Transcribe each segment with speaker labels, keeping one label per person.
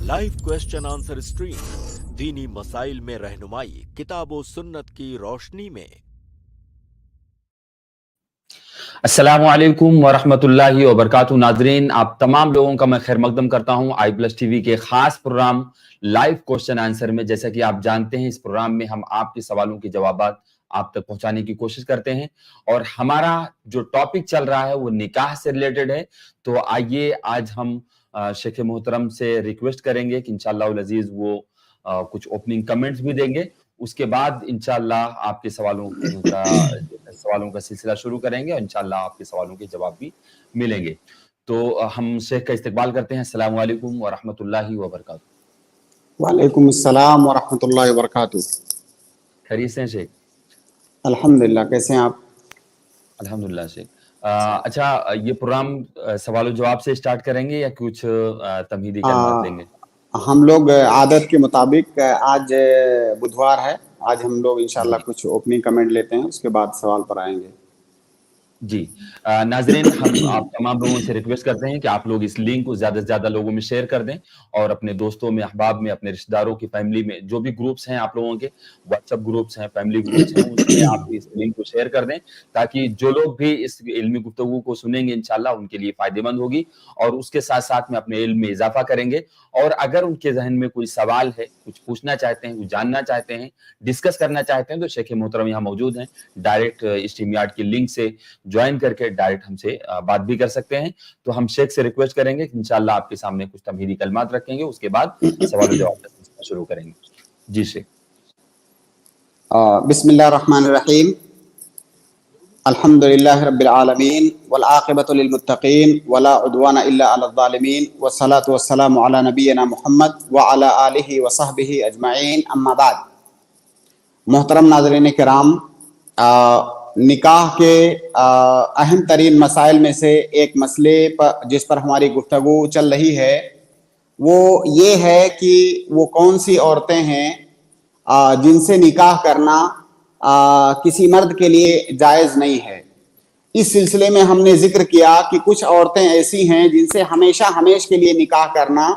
Speaker 1: Live question answer stream दीनी मसाइल में रहनुमाई किताब व सुन्नत की रोशनी में।
Speaker 2: अस्सलामु अलैकुम वरहमतुल्लाहि वबरकातुहू। नाजरीन, आप तमाम लोगों का मैं खैर मकदम करता हूं आई+ टीवी के खास प्रोग्राम लाइव क्वेश्चन आंसर में। जैसा कि आप जानते हैं, इस प्रोग्राम में हम आपके सवालों के जवाबात आप तक पहुंचाने की कोशिश करते हैं और हमारा जो टॉपिक चल रहा है वो निकाह से रिलेटेड है। तो आइए आज हम शेख मोहतरम से रिक्वेस्ट करेंगे कि इंशाअल्लाह अजीज वो कुछ ओपनिंग कमेंट्स भी देंगे। उसके बाद इंशाअल्लाह आपके सवालों का सिलसिला शुरू करेंगे और इंशाअल्लाह आपके सवालों के जवाब भी मिलेंगे। तो हम शेख का इस्तकबाल करते हैं। अस्सलामु अलैकुम व रहमतुल्लाहि व बरकातुहू।
Speaker 3: वालेकुम अस्सलाम व रहमतुल्लाहि व बरकातुहू।
Speaker 2: खैरियत से हैं शेख?
Speaker 3: अल्हम्दुलिल्लाह, कैसे हैं आप?
Speaker 2: अल्हम्दुलिल्लाह शेख। अच्छा, ये प्रोग्राम सवाल जवाब से स्टार्ट करेंगे या कुछ तमहीदी कलमात देंगे?
Speaker 3: हम लोग आदत के मुताबिक आज बुधवार है, आज हम लोग इंशाल्लाह कुछ ओपनिंग कमेंट लेते हैं, उसके बाद सवाल पर आएंगे।
Speaker 2: जी नाजरीन, हम आप तमाम लोगों से रिक्वेस्ट करते हैं कि आप लोग इस लिंक को ज्यादा से ज्यादा लोगों में शेयर कर दें और अपने दोस्तों में, अहबाब में, अपने रिश्तेदारों की फैमिली में, जो भी ग्रुप्स हैं आप लोगों के, व्हाट्सएप ग्रुप्स हैं, फैमिली ग्रुप्स हैं, उसमें आप इस लिंक को शेयर कर दें ताकि जो लोग भी इस इल्मी गुफ्तगू को सुनेंगे इंशाल्लाह उनके लिए फायदेमंद होगी और उसके साथ साथ में अपने इल्म में इजाफा करेंगे। और अगर उनके जहन में कोई सवाल है, कुछ पूछना चाहते हैं, कुछ जानना चाहते हैं, डिस्कस करना चाहते हैं, तो शेख मोहतरम यहाँ मौजूद हैं। डायरेक्ट स्ट्रीमयार्ड की लिंक से ज्वाइन करके डायरेक्ट हमसे बात भी कर सकते हैं। तो हम शेख से रिक्वेस्ट करेंगे कि इंशाअल्लाह आपके सामने कुछ तमहीदी कलमात रखेंगे, उसके बाद सवाल जवाब शुरू करेंगे। जी शेख।
Speaker 3: बिस्मिल्लाहिर्रहमानिर्रहीम। अल्हम्दुलिल्लाहि रब्बिल आलमीन वल आक़िबतु लिल मुत्तक़ीन वला उद्वाना इल्ला अलल ज़ालिमीन वस्सलातु वस्सलामु अला नबिय्यिना मुहम्मद व अला आलिहि व सहबिहि अजमईन, अम्मा बाद। मोहतरम नाज़रीन किराम, निकाह के अहम तरीन मसाइल में से एक मसले पर जिस पर हमारी गुफ्तगू चल रही है वो ये है कि वो कौन सी औरतें हैं जिनसे निकाह करना किसी मर्द के लिए जायज़ नहीं है। इस सिलसिले में हमने जिक्र किया कि कुछ औरतें ऐसी हैं जिनसे हमेशा हमेश के लिए निकाह करना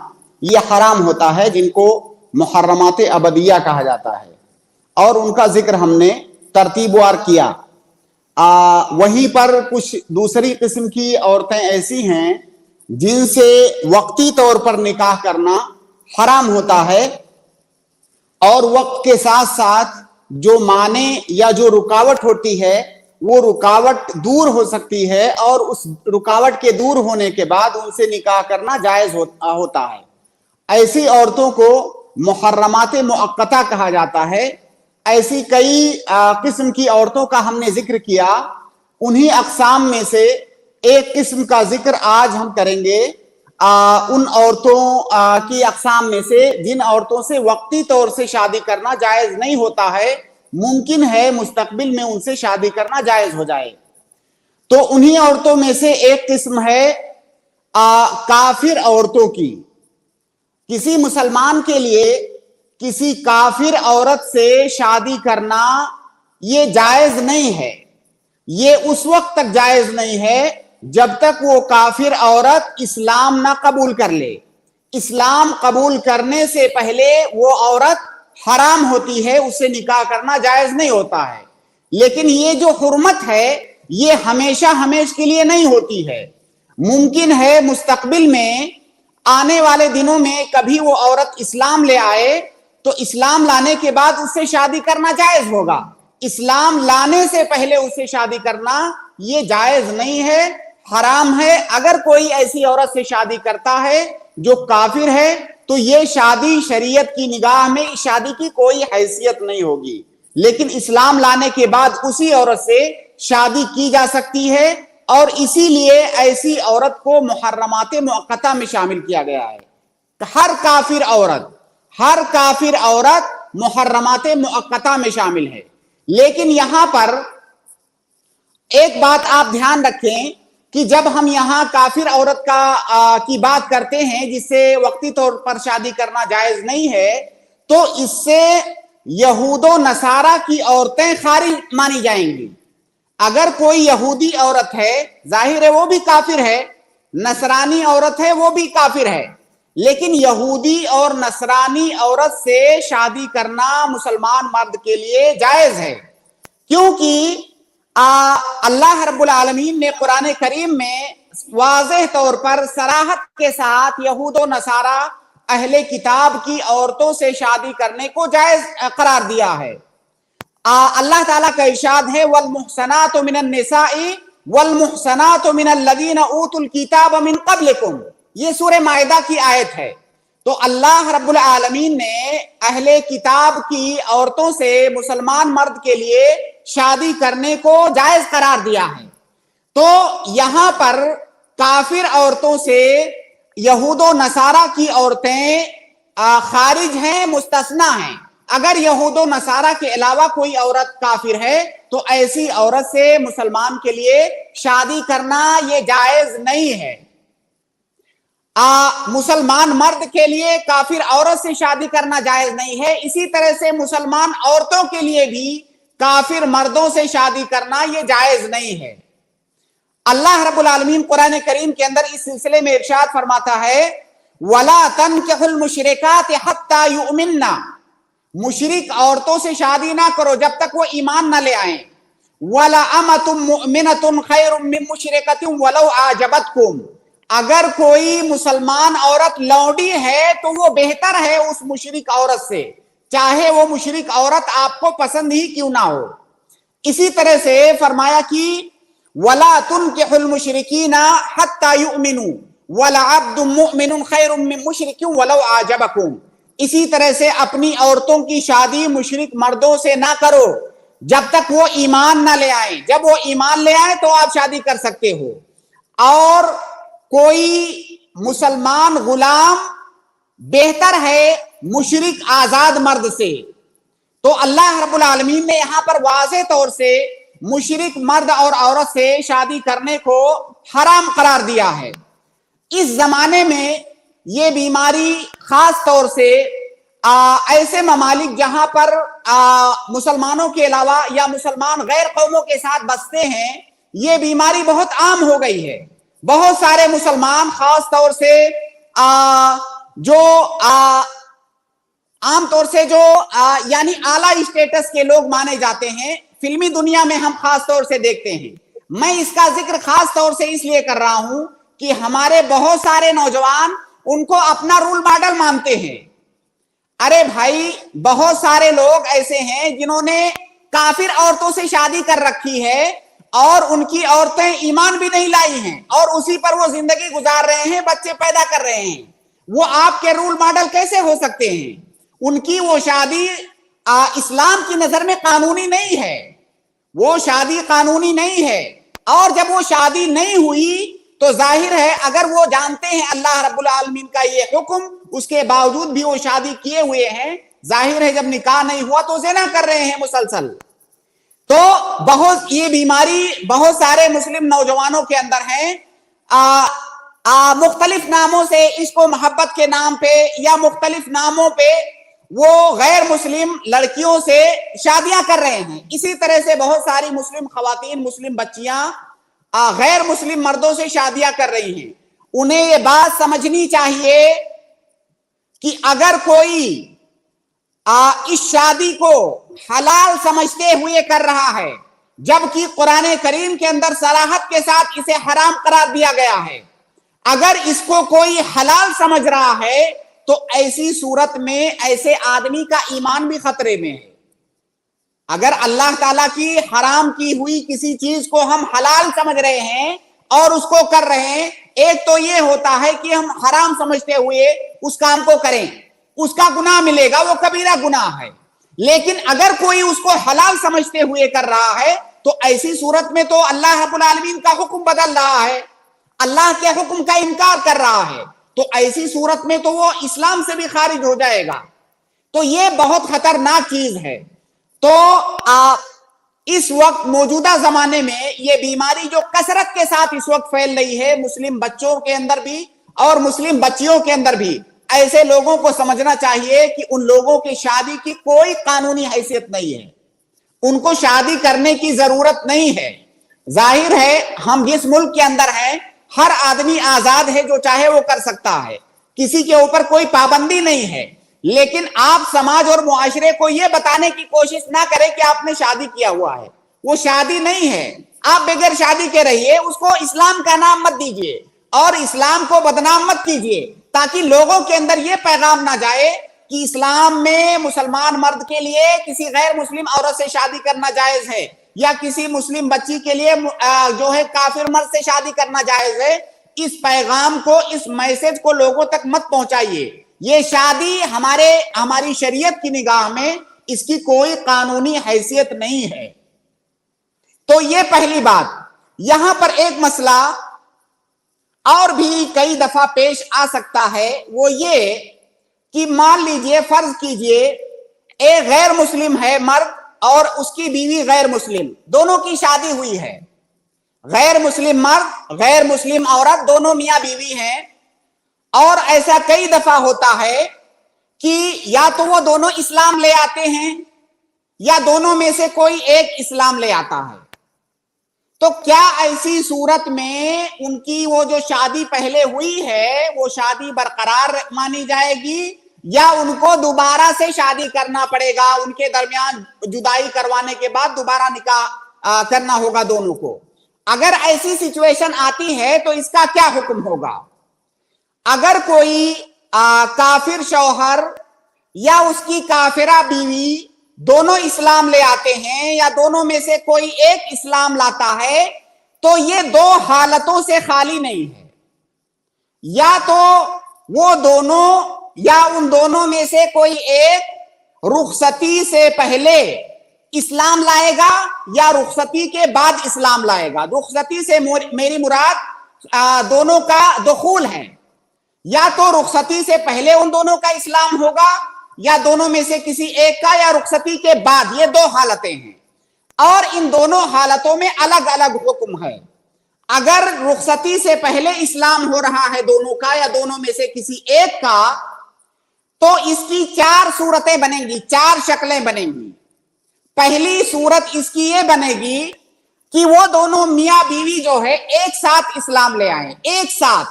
Speaker 3: ये हराम होता है, जिनको मुहर्रमात अबदिया कहा जाता है, और उनका जिक्र हमने तरतीबवार किया। वहीं पर कुछ दूसरी किस्म की औरतें ऐसी हैं जिनसे वक्ती तौर पर निकाह करना हराम होता है और वक्त के साथ साथ जो माने या जो रुकावट होती है वो रुकावट दूर हो सकती है और उस रुकावट के दूर होने के बाद उनसे निकाह करना जायज होता है। ऐसी औरतों को मुहर्रमात मुअक्कता कहा जाता है। ऐसी कई किस्म की औरतों का हमने जिक्र किया। उन्हीं अक़साम में से एक किस्म का जिक्र आज हम करेंगे, उन औरतों की अक़साम में से जिन औरतों से वक्ती तौर से शादी करना जायज नहीं होता है, मुमकिन है मुस्तकबिल में उनसे शादी करना जायज हो जाए। तो उन्हीं औरतों में से एक किस्म है काफिर औरतों की। किसी मुसलमान के लिए किसी काफिर औरत से शादी करना ये जायज नहीं है। ये उस वक्त तक जायज नहीं है जब तक वो काफिर औरत इस्लाम ना कबूल कर ले। इस्लाम कबूल करने से पहले वो औरत हराम होती है, उससे निकाह करना जायज नहीं होता है। लेकिन ये जो हुर्मत है ये हमेशा हमेश के लिए नहीं होती है। मुमकिन है मुस्तकबिल में, आने वाले दिनों में कभी वो औरत इस्लाम ले आए तो इस्लाम लाने के बाद उससे शादी करना जायज होगा। इस्लाम लाने से पहले उससे शादी करना ये जायज नहीं है, हराम है। अगर कोई ऐसी औरत से शादी करता है जो काफिर है तो ये शादी शरीयत की निगाह में इस शादी की कोई हैसियत नहीं होगी। लेकिन इस्लाम लाने के बाद उसी औरत से शादी की जा सकती है और इसीलिए ऐसी औरत को मुहर्रमात मुअक्कता में शामिल किया गया है। हर काफिर औरत मुहर्रमात मुअक्कता में शामिल है। लेकिन यहां पर एक बात आप ध्यान रखें कि जब हम यहां काफिर औरत की बात करते हैं जिससे वक्ती तौर पर शादी करना जायज नहीं है, तो इससे यहूदो नसारा की औरतें खारिज मानी जाएंगी। अगर कोई यहूदी औरत है, जाहिर है वो भी काफिर है, नसरानी औरत है वो भी काफिर है, لیکن یہودی اور نصرانی عورت سے شادی کرنا مسلمان مرد کے لیے جائز ہے، کیونکہ اللہ رب العالمین نے قرآن کریم میں واضح طور پر صراحت کے ساتھ یہود و نصارہ اہل کتاب کی عورتوں سے شادی کرنے کو جائز قرار دیا ہے۔ اللہ تعالیٰ کا ارشاد ہے والمحصنات من النساء والمحصنات من الذین اوتوا الکتاب من قبلکم، یہ سورہ مائدہ کی آیت ہے۔ تو اللہ رب العالمین نے اہل کتاب کی عورتوں سے مسلمان مرد کے لیے شادی کرنے کو جائز قرار دیا ہے۔ تو یہاں پر کافر عورتوں سے یہود و نصارہ کی عورتیں خارج ہیں، مستثنی ہیں۔ اگر یہود و نصارہ کے علاوہ کوئی عورت کافر ہے تو ایسی عورت سے مسلمان کے لیے شادی کرنا یہ جائز نہیں ہے۔ مسلمان مرد کے لیے کافر عورت سے شادی کرنا جائز نہیں ہے، اسی طرح سے مسلمان عورتوں کے لیے بھی کافر مردوں سے شادی کرنا یہ جائز نہیں ہے۔ اللہ رب العالمین قرآن کریم کے اندر اس سلسلے میں ارشاد فرماتا ہے وَلَا تَنْكِحُوا الْمُشْرِكَاتِ حَتَّى يُؤْمِنَّ، مشرک عورتوں سے شادی نہ کرو جب تک وہ ایمان نہ لے آئیں۔ وَلَأَمَةٌ مُؤْمِنَةٌ خَيْرٌ مِّن مُشْرِكَةٍ وَلَوْ أَعْجَبَتْكُمْ، اگر کوئی مسلمان عورت لونڈی ہے تو وہ بہتر ہے اس مشرک عورت سے، چاہے وہ مشرک عورت آپ کو پسند ہی کیوں نہ ہو۔ اسی طرح سے فرمایا کہ وَلَا تُنْكِحُوا الْمُشْرِكِينَ حَتَّى يُؤْمِنُوا وَلَعَبْدٌ مُؤْمِنٌ خَيْرٌ مِّن مُشْرِكٍ وَلَوْ أَعْجَبَكُمْ، اسی طرح سے اپنی عورتوں کی شادی مشرک مردوں سے نہ کرو جب تک وہ ایمان نہ لے آئیں، جب وہ ایمان لے آئیں تو آپ شادی کر سکتے ہو۔ اور کوئی مسلمان غلام بہتر ہے مشرک آزاد مرد سے۔ تو اللہ رب العالمین نے یہاں پر واضح طور سے مشرک مرد اور عورت سے شادی کرنے کو حرام قرار دیا ہے۔ اس زمانے میں یہ بیماری خاص طور سے ایسے ممالک جہاں پر مسلمانوں کے علاوہ یا مسلمان غیر قوموں کے ساتھ بستے ہیں، یہ بیماری بہت عام ہو گئی ہے۔ بہت سارے مسلمان خاص طور سے جو عام طور سے جو یعنی اعلیٰ اسٹیٹس کے لوگ مانے جاتے ہیں، فلمی دنیا میں ہم خاص طور سے دیکھتے ہیں۔ میں اس کا ذکر خاص طور سے اس لیے کر رہا ہوں کہ ہمارے بہت سارے نوجوان ان کو اپنا رول ماڈل مانتے ہیں۔ ارے بھائی، بہت سارے لوگ ایسے ہیں جنہوں نے کافر عورتوں سے شادی کر رکھی ہے اور ان کی عورتیں ایمان بھی نہیں لائی ہیں اور اسی پر وہ زندگی گزار رہے ہیں، بچے پیدا کر رہے ہیں۔ وہ آپ کے رول ماڈل کیسے ہو سکتے ہیں؟ ان کی وہ شادی اسلام کی نظر میں قانونی نہیں ہے، وہ شادی قانونی نہیں ہے۔ اور جب وہ شادی نہیں ہوئی تو ظاہر ہے اگر وہ جانتے ہیں اللہ رب العالمین کا یہ حکم، اس کے باوجود بھی وہ شادی کیے ہوئے ہیں، ظاہر ہے جب نکاح نہیں ہوا تو زنا کر رہے ہیں مسلسل۔ تو بہت یہ بیماری بہت سارے مسلم نوجوانوں کے اندر ہے، مختلف ناموں سے عشق و محبت کے نام پہ یا مختلف ناموں پہ وہ غیر مسلم لڑکیوں سے شادیاں کر رہے ہیں۔ اسی طرح سے بہت ساری مسلم خواتین، مسلم بچیاں غیر مسلم مردوں سے شادیاں کر رہی ہیں۔ انہیں یہ بات سمجھنی چاہیے کہ اگر کوئی اس شادی کو حلال سمجھتے ہوئے کر رہا ہے جبکہ قرآن کریم کے اندر صراحت کے ساتھ اسے حرام قرار دیا گیا ہے، اگر اس کو کوئی حلال سمجھ رہا ہے تو ایسی صورت میں ایسے آدمی کا ایمان بھی خطرے میں ہے۔ اگر اللہ تعالیٰ کی حرام کی ہوئی کسی چیز کو ہم حلال سمجھ رہے ہیں اور اس کو کر رہے ہیں، ایک تو یہ ہوتا ہے کہ ہم حرام سمجھتے ہوئے اس کام کو کریں، اس کا گناہ ملے گا، وہ کبیرہ گناہ ہے۔ لیکن اگر کوئی اس کو حلال سمجھتے ہوئے کر رہا ہے تو ایسی صورت میں تو اللہ رب العالمین کا حکم بدل رہا ہے، اللہ کے حکم کا انکار کر رہا ہے، تو ایسی صورت میں تو وہ اسلام سے بھی خارج ہو جائے گا۔ تو یہ بہت خطرناک چیز ہے۔ تو اس وقت موجودہ زمانے میں یہ بیماری جو کثرت کے ساتھ اس وقت پھیل رہی ہے، مسلم بچوں کے اندر بھی اور مسلم بچیوں کے اندر بھی، ایسے لوگوں کو سمجھنا چاہیے کہ ان لوگوں کی شادی کی کوئی قانونی حیثیت نہیں ہے، ان کو شادی کرنے کی ضرورت نہیں ہے۔ ظاہر ہے ہم جس ملک کے اندر ہیں ہر آدمی آزاد ہے، جو چاہے وہ کر سکتا ہے، کسی کے اوپر کوئی پابندی نہیں ہے، لیکن آپ سماج اور معاشرے کو یہ بتانے کی کوشش نہ کریں کہ آپ نے شادی کیا ہوا ہے، وہ شادی نہیں ہے، آپ بغیر شادی کے رہیے، اس کو اسلام کا نام مت دیجیے اور اسلام کو بدنام مت کیجیے، تاکہ لوگوں کے اندر یہ پیغام نہ جائے کہ اسلام میں مسلمان مرد کے لیے کسی غیر مسلم عورت سے شادی کرنا جائز ہے، یا کسی مسلم بچی کے لیے جو ہے کافر مرد سے شادی کرنا جائز ہے۔ اس پیغام کو، اس میسج کو لوگوں تک مت پہنچائیے۔ یہ شادی ہماری شریعت کی نگاہ میں اس کی کوئی قانونی حیثیت نہیں ہے۔ تو یہ پہلی بات۔ یہاں پر ایک مسئلہ اور بھی کئی دفعہ پیش آ سکتا ہے، وہ یہ کہ مان لیجئے، فرض کیجئے ایک غیر مسلم ہے مرد اور اس کی بیوی غیر مسلم، دونوں کی شادی ہوئی ہے، غیر مسلم مرد غیر مسلم عورت، دونوں میاں بیوی ہیں، اور ایسا کئی دفعہ ہوتا ہے کہ یا تو وہ دونوں اسلام لے آتے ہیں یا دونوں میں سے کوئی ایک اسلام لے آتا ہے۔ تو کیا ایسی صورت میں ان کی وہ جو شادی پہلے ہوئی ہے وہ شادی برقرار مانی جائے گی، یا ان کو دوبارہ سے شادی کرنا پڑے گا، ان کے درمیان جدائی کروانے کے بعد دوبارہ نکاح کرنا ہوگا دونوں کو؟ اگر ایسی سچویشن آتی ہے تو اس کا کیا حکم ہوگا؟ اگر کوئی کافر شوہر یا اس کی کافرہ بیوی دونوں اسلام لے آتے ہیں، یا دونوں میں سے کوئی ایک اسلام لاتا ہے، تو یہ دو حالتوں سے خالی نہیں ہے۔ یا تو وہ دونوں یا ان دونوں میں سے کوئی ایک رخصتی سے پہلے اسلام لائے گا یا رخصتی کے بعد اسلام لائے گا۔ رخصتی سے میری مراد دونوں کا دخول ہے، یا تو رخصتی سے پہلے ان دونوں کا اسلام ہوگا یا دونوں میں سے کسی ایک کا، یا رخصتی کے بعد۔ یہ دو حالتیں ہیں، اور ان دونوں حالتوں میں الگ الگ حکم ہے۔ اگر رخصتی سے پہلے اسلام ہو رہا ہے دونوں کا یا دونوں میں سے کسی ایک کا، تو اس کی چار صورتیں بنیں گی، چار شکلیں بنیں گی۔ پہلی صورت اس کی یہ بنے گی کہ وہ دونوں میاں بیوی جو ہے ایک ساتھ اسلام لے آئیں، ایک ساتھ،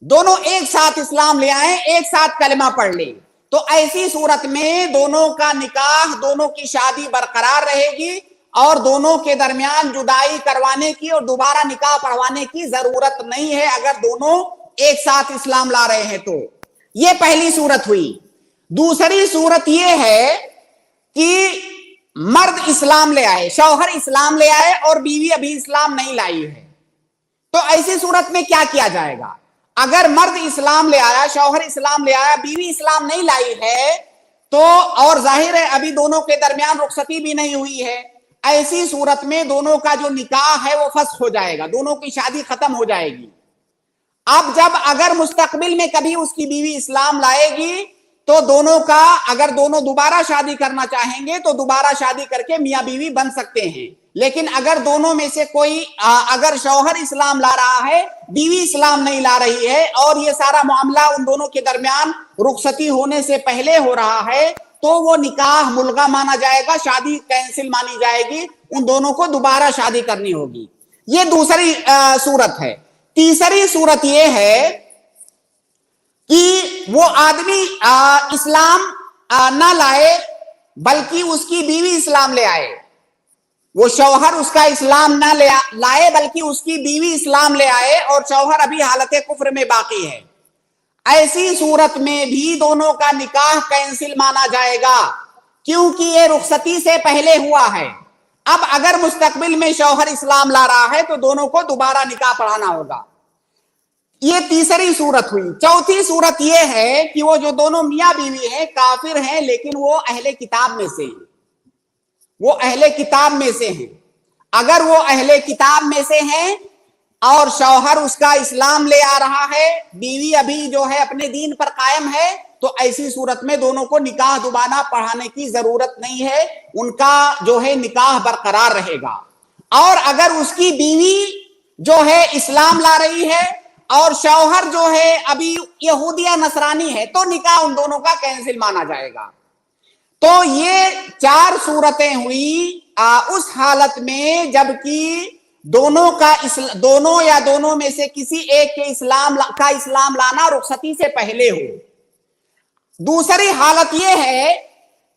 Speaker 3: دونوں ایک ساتھ اسلام لے آئیں، ایک ساتھ کلمہ پڑھ لیں۔ تو ایسی صورت میں دونوں کا نکاح، دونوں کی شادی برقرار رہے گی، اور دونوں کے درمیان جدائی کروانے کی اور دوبارہ نکاح پڑھوانے کی ضرورت نہیں ہے، اگر دونوں ایک ساتھ اسلام لا رہے ہیں تو۔ یہ پہلی صورت ہوئی۔ دوسری صورت یہ ہے کہ مرد اسلام لے آئے، شوہر اسلام لے آئے اور بیوی ابھی اسلام نہیں لائی ہے، تو ایسی صورت میں کیا کیا جائے گا؟ اگر مرد اسلام لے آیا، شوہر اسلام لے آیا، بیوی اسلام نہیں لائی ہے، تو اور ظاہر ہے ابھی دونوں کے درمیان رخصتی بھی نہیں ہوئی ہے، ایسی صورت میں دونوں کا جو نکاح ہے وہ فسخ ہو جائے گا، دونوں کی شادی ختم ہو جائے گی۔ اب جب اگر مستقبل میں کبھی اس کی بیوی اسلام لائے گی تو دونوں کا، اگر دونوں دوبارہ شادی کرنا چاہیں گے تو دوبارہ شادی کر کے میاں بیوی بن سکتے ہیں، لیکن اگر دونوں میں سے کوئی، اگر شوہر اسلام لا رہا ہے، بیوی اسلام نہیں لا رہی ہے، اور یہ سارا معاملہ ان دونوں کے درمیان رخصتی ہونے سے پہلے ہو رہا ہے، تو وہ نکاح ملغا مانا جائے گا، شادی کینسل مانی جائے گی، ان دونوں کو دوبارہ شادی کرنی ہوگی۔ یہ دوسری صورت ہے۔ تیسری صورت یہ ہے کہ وہ آدمی اسلام نہ لائے بلکہ اس کی بیوی اسلام لے آئے، وہ شوہر اس کا اسلام نہ لائے بلکہ اس کی بیوی اسلام لے آئے، اور شوہر ابھی حالت کفر میں باقی ہے۔ ایسی صورت میں بھی دونوں کا نکاح کینسل مانا جائے گا، کیونکہ یہ رخصتی سے پہلے ہوا ہے۔ اب اگر مستقبل میں شوہر اسلام لا رہا ہے تو دونوں کو دوبارہ نکاح پڑھانا ہوگا۔ یہ تیسری صورت ہوئی۔ چوتھی صورت یہ ہے کہ وہ جو دونوں میاں بیوی ہیں کافر ہیں، لیکن وہ اہل کتاب میں سے ہیں، وہ اہل کتاب میں سے ہیں۔ اگر وہ اہل کتاب میں سے ہیں اور شوہر اس کا اسلام لے آ رہا ہے، بیوی ابھی جو ہے اپنے دین پر قائم ہے، تو ایسی صورت میں دونوں کو نکاح دوبارہ پڑھانے کی ضرورت نہیں ہے، ان کا جو ہے نکاح برقرار رہے گا۔ اور اگر اس کی بیوی جو ہے اسلام لا رہی ہے اور شوہر جو ہے ابھی یہودی یا نصرانی ہے، تو نکاح ان دونوں کا کینسل مانا جائے گا۔ تو یہ چار صورتیں ہوئی اس حالت میں جبکہ दोनों या दोनों में से किसी एक के इस्लाम लाना रुखसती से पहले हो। दूसरी हालत यह है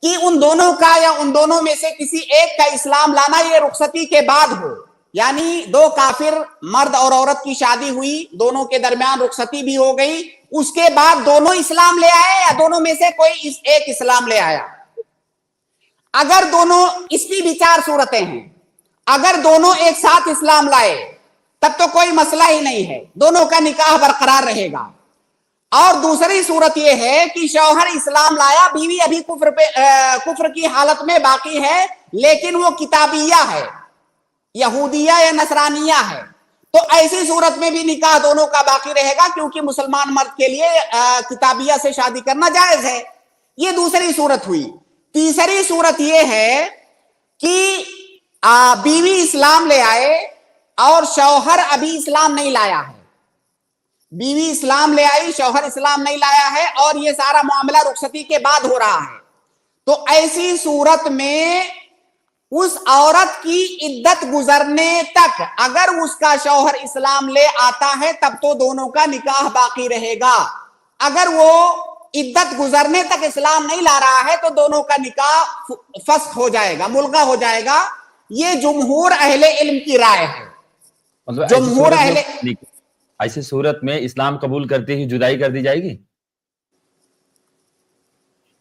Speaker 3: कि उन दोनों का या उन दोनों में से किसी एक का इस्लाम लाना ये रुखसती के बाद हो, यानी दो काफिर मर्द और औरत की शादी हुई, दोनों के दरमियान रुखसती भी हो गई, उसके बाद दोनों इस्लाम ले आए या दोनों में से कोई एक इस्लाम ले आया। अगर दोनों, इसकी भी चार सूरतें हैं, अगर दोनों एक साथ इस्लाम लाए तब तो कोई मसला ही नहीं है, दोनों का निकाह बरकरार रहेगा। और दूसरी सूरत यह है कि शौहर इस्लाम लाया, बीवी अभी कुफ्र की हालत में बाकी है, लेकिन वो किताबिया है, यहूदिया या नसरानिया है, तो ऐसी सूरत में भी निकाह दोनों का बाकी रहेगा, क्योंकि मुसलमान मर्द के लिए किताबिया से शादी करना जायज है। ये दूसरी सूरत हुई। तीसरी सूरत यह है कि बीवी इस्लाम ले आए और शौहर अभी इस्लाम नहीं लाया है, बीवी इस्लाम ले आई, शौहर इस्लाम नहीं लाया है, और ये सारा मामला रुखसती के बाद हो रहा है। तो ऐसी सूरत में उस औरत की इद्दत गुजरने तक अगर उसका शौहर इस्लाम ले आता है तब तो दोनों का निकाह बाकी रहेगा। अगर वो इद्दत गुजरने तक इस्लाम नहीं ला रहा है तो दोनों का निकाह फस्ख हो जाएगा, मुल्गा हो जाएगा। ये जुमहूर अहले इल्म की राय है।
Speaker 2: मतलब
Speaker 3: जुमहूर अहले,
Speaker 2: ऐसी सूरत में इस्लाम कबूल करते ही जुदाई कर दी जाएगी?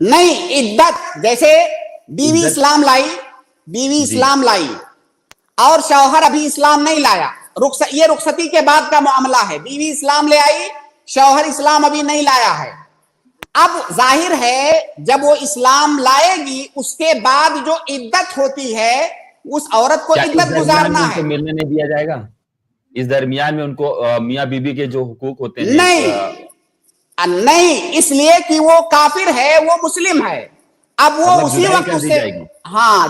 Speaker 3: नहीं, इद्दत, जैसे बीवी इस्लाम लाई और शौहर अभी इस्लाम नहीं लाया, ये रुखसती के बाद का मामला है। बीवी इस्लाम ले आई, शौहर इस्लाम अभी नहीं लाया है। अब जाहिर है जब वो इस्लाम लाएगी उसके बाद जो इद्दत होती है उस औरत को इद्दत गुजारना है।
Speaker 2: मिलने नहीं दिया जाएगा इस दरमियान में उनको मियां बीबी के जो हुकूक होते हैं?
Speaker 3: नहीं, इसलिए कि वो काफिर है, वो मुस्लिम है। अब वो उसी वक्त उससे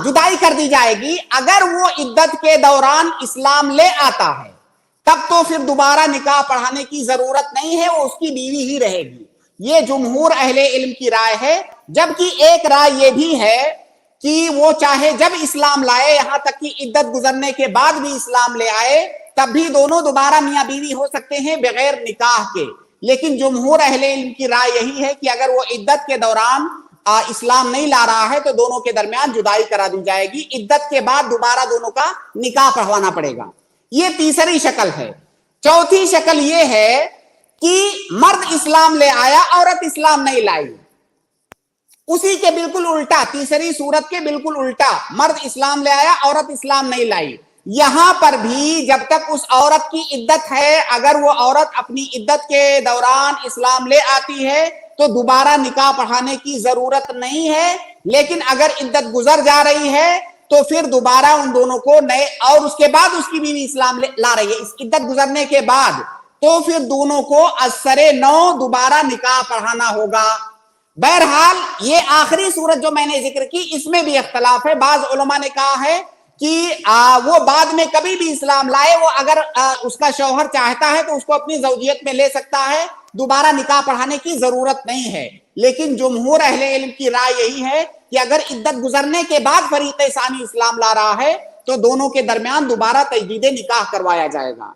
Speaker 3: जुदाई कर दी जाएगी। अगर वो इद्दत के दौरान इस्लाम ले आता है तब तो फिर दोबारा निकाह पढ़ाने की जरूरत नहीं है, वो उसकी बीवी ही रहेगी। ये जुमहूर अहले इल्म की राय है। जबकि एक राय ये भी है कि वो चाहे जब इस्लाम लाए, यहां तक कि इद्दत गुजरने के बाद भी इस्लाम ले आए, तब भी दोनों दोबारा मियां बीवी हो सकते हैं बगैर निकाह के। लेकिन जुमहूर अहले इल्म की राय यही है कि अगर वो इद्दत के दौरान इस्लाम नहीं ला रहा है तो दोनों के दरमियान जुदाई करा दी जाएगी, इद्दत के बाद दोबारा दोनों का निकाह पढ़वाना पड़ेगा। ये तीसरी शक्ल है। चौथी शक्ल ये है कि मर्द इस्लाम ले आया, औरत इस्लाम नहीं लाई। उसी के बिल्कुल उल्टा, तीसरी सूरत के बिल्कुल उल्टा, मर्द इस्लाम ले आया, औरत इस्लाम नहीं लाई। यहां पर भी जब तक उस औरत की इद्दत है, अगर वो औरत अपनी इद्दत के दौरान इस्लाम ले आती है तो दोबारा निकाह पढ़ाने की जरूरत नहीं है। लेकिन अगर इद्दत गुजर जा रही है तो फिर दोबारा उन दोनों को नए, और उसके बाद उसकी बीवी इस्लाम ला रही है, इस इद्दत गुजरने के बाद, तो फिर दोनों को असरे नौ दोबारा निकाह पढ़ाना होगा। बहरहाल ये आखिरी सूरत जो मैंने जिक्र की इसमें भी इख्तलाफ है। बाज उलमा ने कहा है कि वो बाद में कभी भी इस्लाम लाए, वो अगर उसका शौहर चाहता है तो उसको अपनी ज़ौजियत में ले सकता है, दोबारा निकाह पढ़ाने की जरूरत नहीं है। लेकिन जुमहूर अहले इल्म की राय यही है कि अगर इद्दत गुजरने के बाद फरीक़े सानी इस्लाम ला रहा है तो दोनों के दरमियान दोबारा तजदीद निकाह करवाया जाएगा।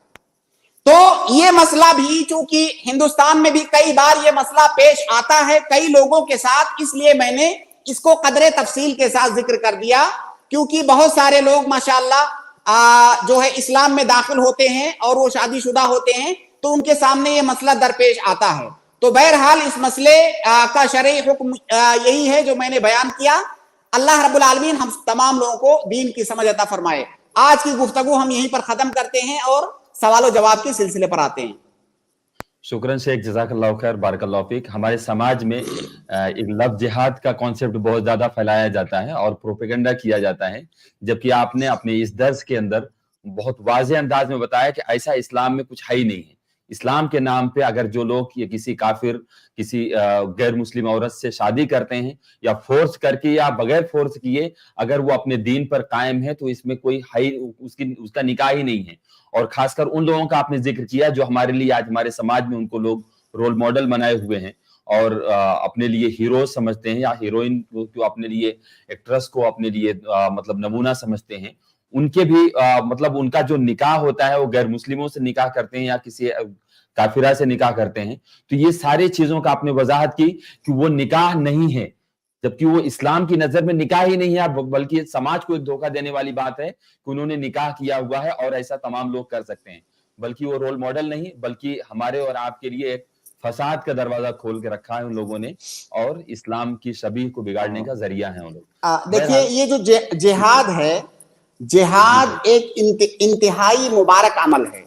Speaker 3: तो ये मसला भी, चूंकि हिंदुस्तान में भी कई बार ये मसला पेश आता है कई लोगों के साथ, इसलिए मैंने इसको कदरे तफसील के साथ जिक्र कर दिया, क्योंकि बहुत सारे लोग माशाअल्लाह जो है इस्लाम में दाखिल होते हैं और वो शादीशुदा होते हैं, तो उनके सामने ये मसला दरपेश आता है। तो बहरहाल इस मसले का शरई हुक्म यही है जो मैंने बयान किया। अल्लाह रब्बुल आलमीन हम तमाम लोगों को दीन की समझ अता फरमाए। आज की गुफ्तगू हम यहीं पर खत्म करते हैं और सवाल जवाब के सिलसिले पर आते हैं।
Speaker 2: शुक्रन शेख, जज़ाकल्लाहु खैर, बारकल्लाहु फीक। हमारे समाज में एक लव जिहाद का कॉन्सेप्ट बहुत ज्यादा फैलाया जाता है और प्रोपेगेंडा किया जाता है, जबकि आपने अपने इस दर्स के अंदर बहुत वाज़ेह अंदाज में बताया कि ऐसा इस्लाम में कुछ है ही नहीं है। इस्लाम के नाम पे अगर जो लोग ये किसी काफिर, किसी गैर मुस्लिम औरत से शादी करते हैं या फोर्स करके या बगैर फोर्स किए अगर वो अपने दीन पर कायम है तो इसमें कोई है उसका निकाह ही नहीं है। और खासकर उन लोगों का आपने जिक्र किया जो हमारे लिए आज हमारे समाज में उनको लोग रोल मॉडल बनाए हुए हैं और अपने लिए हीरो समझते हैं या हीरोइन को अपने लिए एक्ट्रेस को अपने लिए मतलब नमूना समझते हैं। उनके भी मतलब उनका जो निकाह होता है वो गैर मुस्लिमों से निकाह करते हैं या किसी काफिरा से निकाह करते हैं। तो ये सारी चीजों का आपने वजाहत की कि वो निकाह नहीं है, जबकि वो इस्लाम की नजर में निकाह ही नहीं है, बल्कि समाज को एक धोखा देने वाली बात है कि उन्होंने निकाह किया हुआ है और ऐसा तमाम लोग कर सकते हैं। बल्कि वो रोल मॉडल नहीं, बल्कि हमारे और आपके लिए एक फसाद का दरवाजा खोल के रखा है उन लोगों ने, और इस्लाम की शबीह को बिगाड़ने का जरिया है उन लोग।
Speaker 3: देखिए, ये जो जिहाद है, जिहाद एक इंतहाई मुबारक अमल है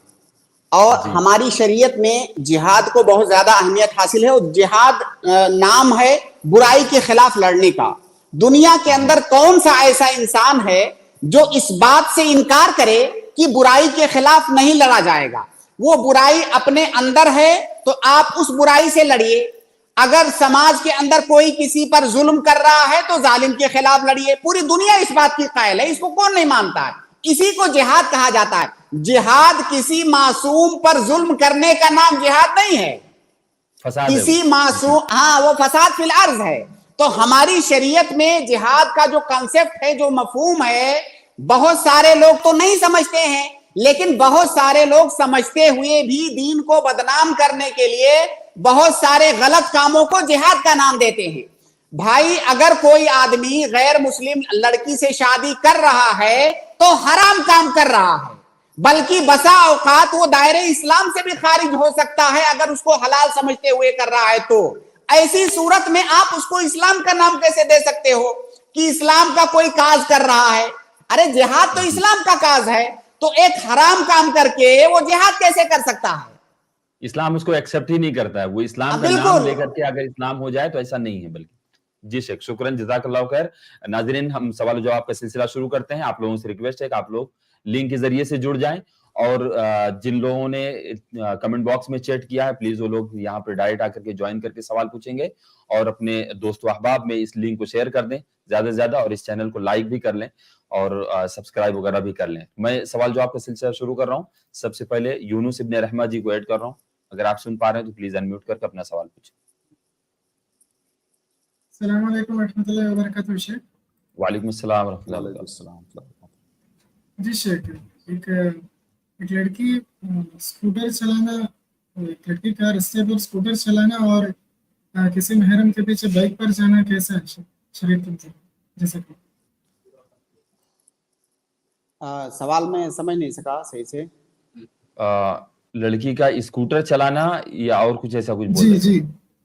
Speaker 3: और हमारी शरीयत में जिहाद को बहुत ज्यादा अहमियत हासिल है। और जिहाद नाम है बुराई के खिलाफ लड़ने का। दुनिया के अंदर कौन सा ऐसा इंसान है जो इस बात से इनकार करे कि बुराई के खिलाफ नहीं लड़ा जाएगा? वो बुराई अपने अंदर है तो आप उस बुराई से लड़िए। अगर समाज के अंदर कोई किसी पर जुल्म कर रहा है तो जालिम के खिलाफ लड़िए। पूरी दुनिया इस बात की कायल है, इसको कौन नहीं मानता है? इसी को जिहाद कहा जाता है। जिहाद किसी मासूम पर जुल्म करने का नाम जिहाद नहीं है, किसी मासूम, हाँ, वो फसाद फिल अर्ज है। तो हमारी शरीयत में जिहाद का जो कॉन्सेप्ट है, जो मफहूम है, बहुत सारे लोग तो नहीं समझते हैं, लेकिन बहुत सारे लोग समझते हुए भी दीन को बदनाम करने के लिए बहुत सारे गलत कामों को जिहाद का नाम देते हैं। भाई, अगर कोई आदमी गैर मुस्लिम लड़की से शादी कर रहा है तो हराम काम कर रहा है, बल्कि बसा औकात वो दायरे इस्लाम से भी खारिज हो सकता है अगर उसको हलाल समझते हुए कर रहा है। तो ऐसी सूरत में आप उसको इस्लाम का नाम कैसे दे सकते हो कि इस्लाम का कोई काज कर रहा है? अरे जिहाद तो इस्लाम का काज है, तो एक हराम काम करके वो जिहाद कैसे कर सकता है?
Speaker 2: इस्लाम उसको एक्सेप्ट ही नहीं करता है। वो इस्लाम का नाम लेकर के अगर इस्लाम हो जाए तो ऐसा नहीं है। बल्कि जी शेख, शुक्रन, जज़ाकल्लाह खैर। नाज़रीन, हम सवाल जवाब का सिलसिला शुरू करते हैं। आप लोगों से रिक्वेस्ट है कि आप लोग लिंक के जरिए से जुड़ जाएं, और जिन लोगों ने कमेंट बॉक्स में चैट किया है, प्लीज वो लोग यहाँ पे डायरेक्ट आकर के ज्वाइन करके सवाल पूछेंगे, और अपने दोस्तों अहबाब में इस लिंक को शेयर कर दें ज्यादा से ज्यादा, और इस चैनल को लाइक भी कर लें और सब्सक्राइब वगैरह भी कर लें। मैं सवाल जवाब का सिलसिला शुरू कर रहा हूँ। सबसे पहले यूनुस इब्न रहमा जी को ऐड कर रहा हूँ। अगर आप सुन पा रहे हैं तो प्लीज अनम्यूट करके अपना सवाल पूछें।
Speaker 4: अस्सलाम वालेकुम रहमतुल्लाहि व बरकातहू शेख।
Speaker 2: वालेकुम अस्सलाम रहमतुल्लाहि व बरकातहू।
Speaker 4: जी शेख, एक लड़की स्कूटर चलाना, एक लड़की का रास्ते पर स्कूटर चलाना और किसी महरम के पीछे बाइक पर जाना कैसा है शरीयत के? जैसे कि
Speaker 3: सवाल में समझ नहीं सका सही से।
Speaker 2: लड़की का स्कूटर चलाना या और कुछ ऐसा कुछ बोल?
Speaker 4: जी जी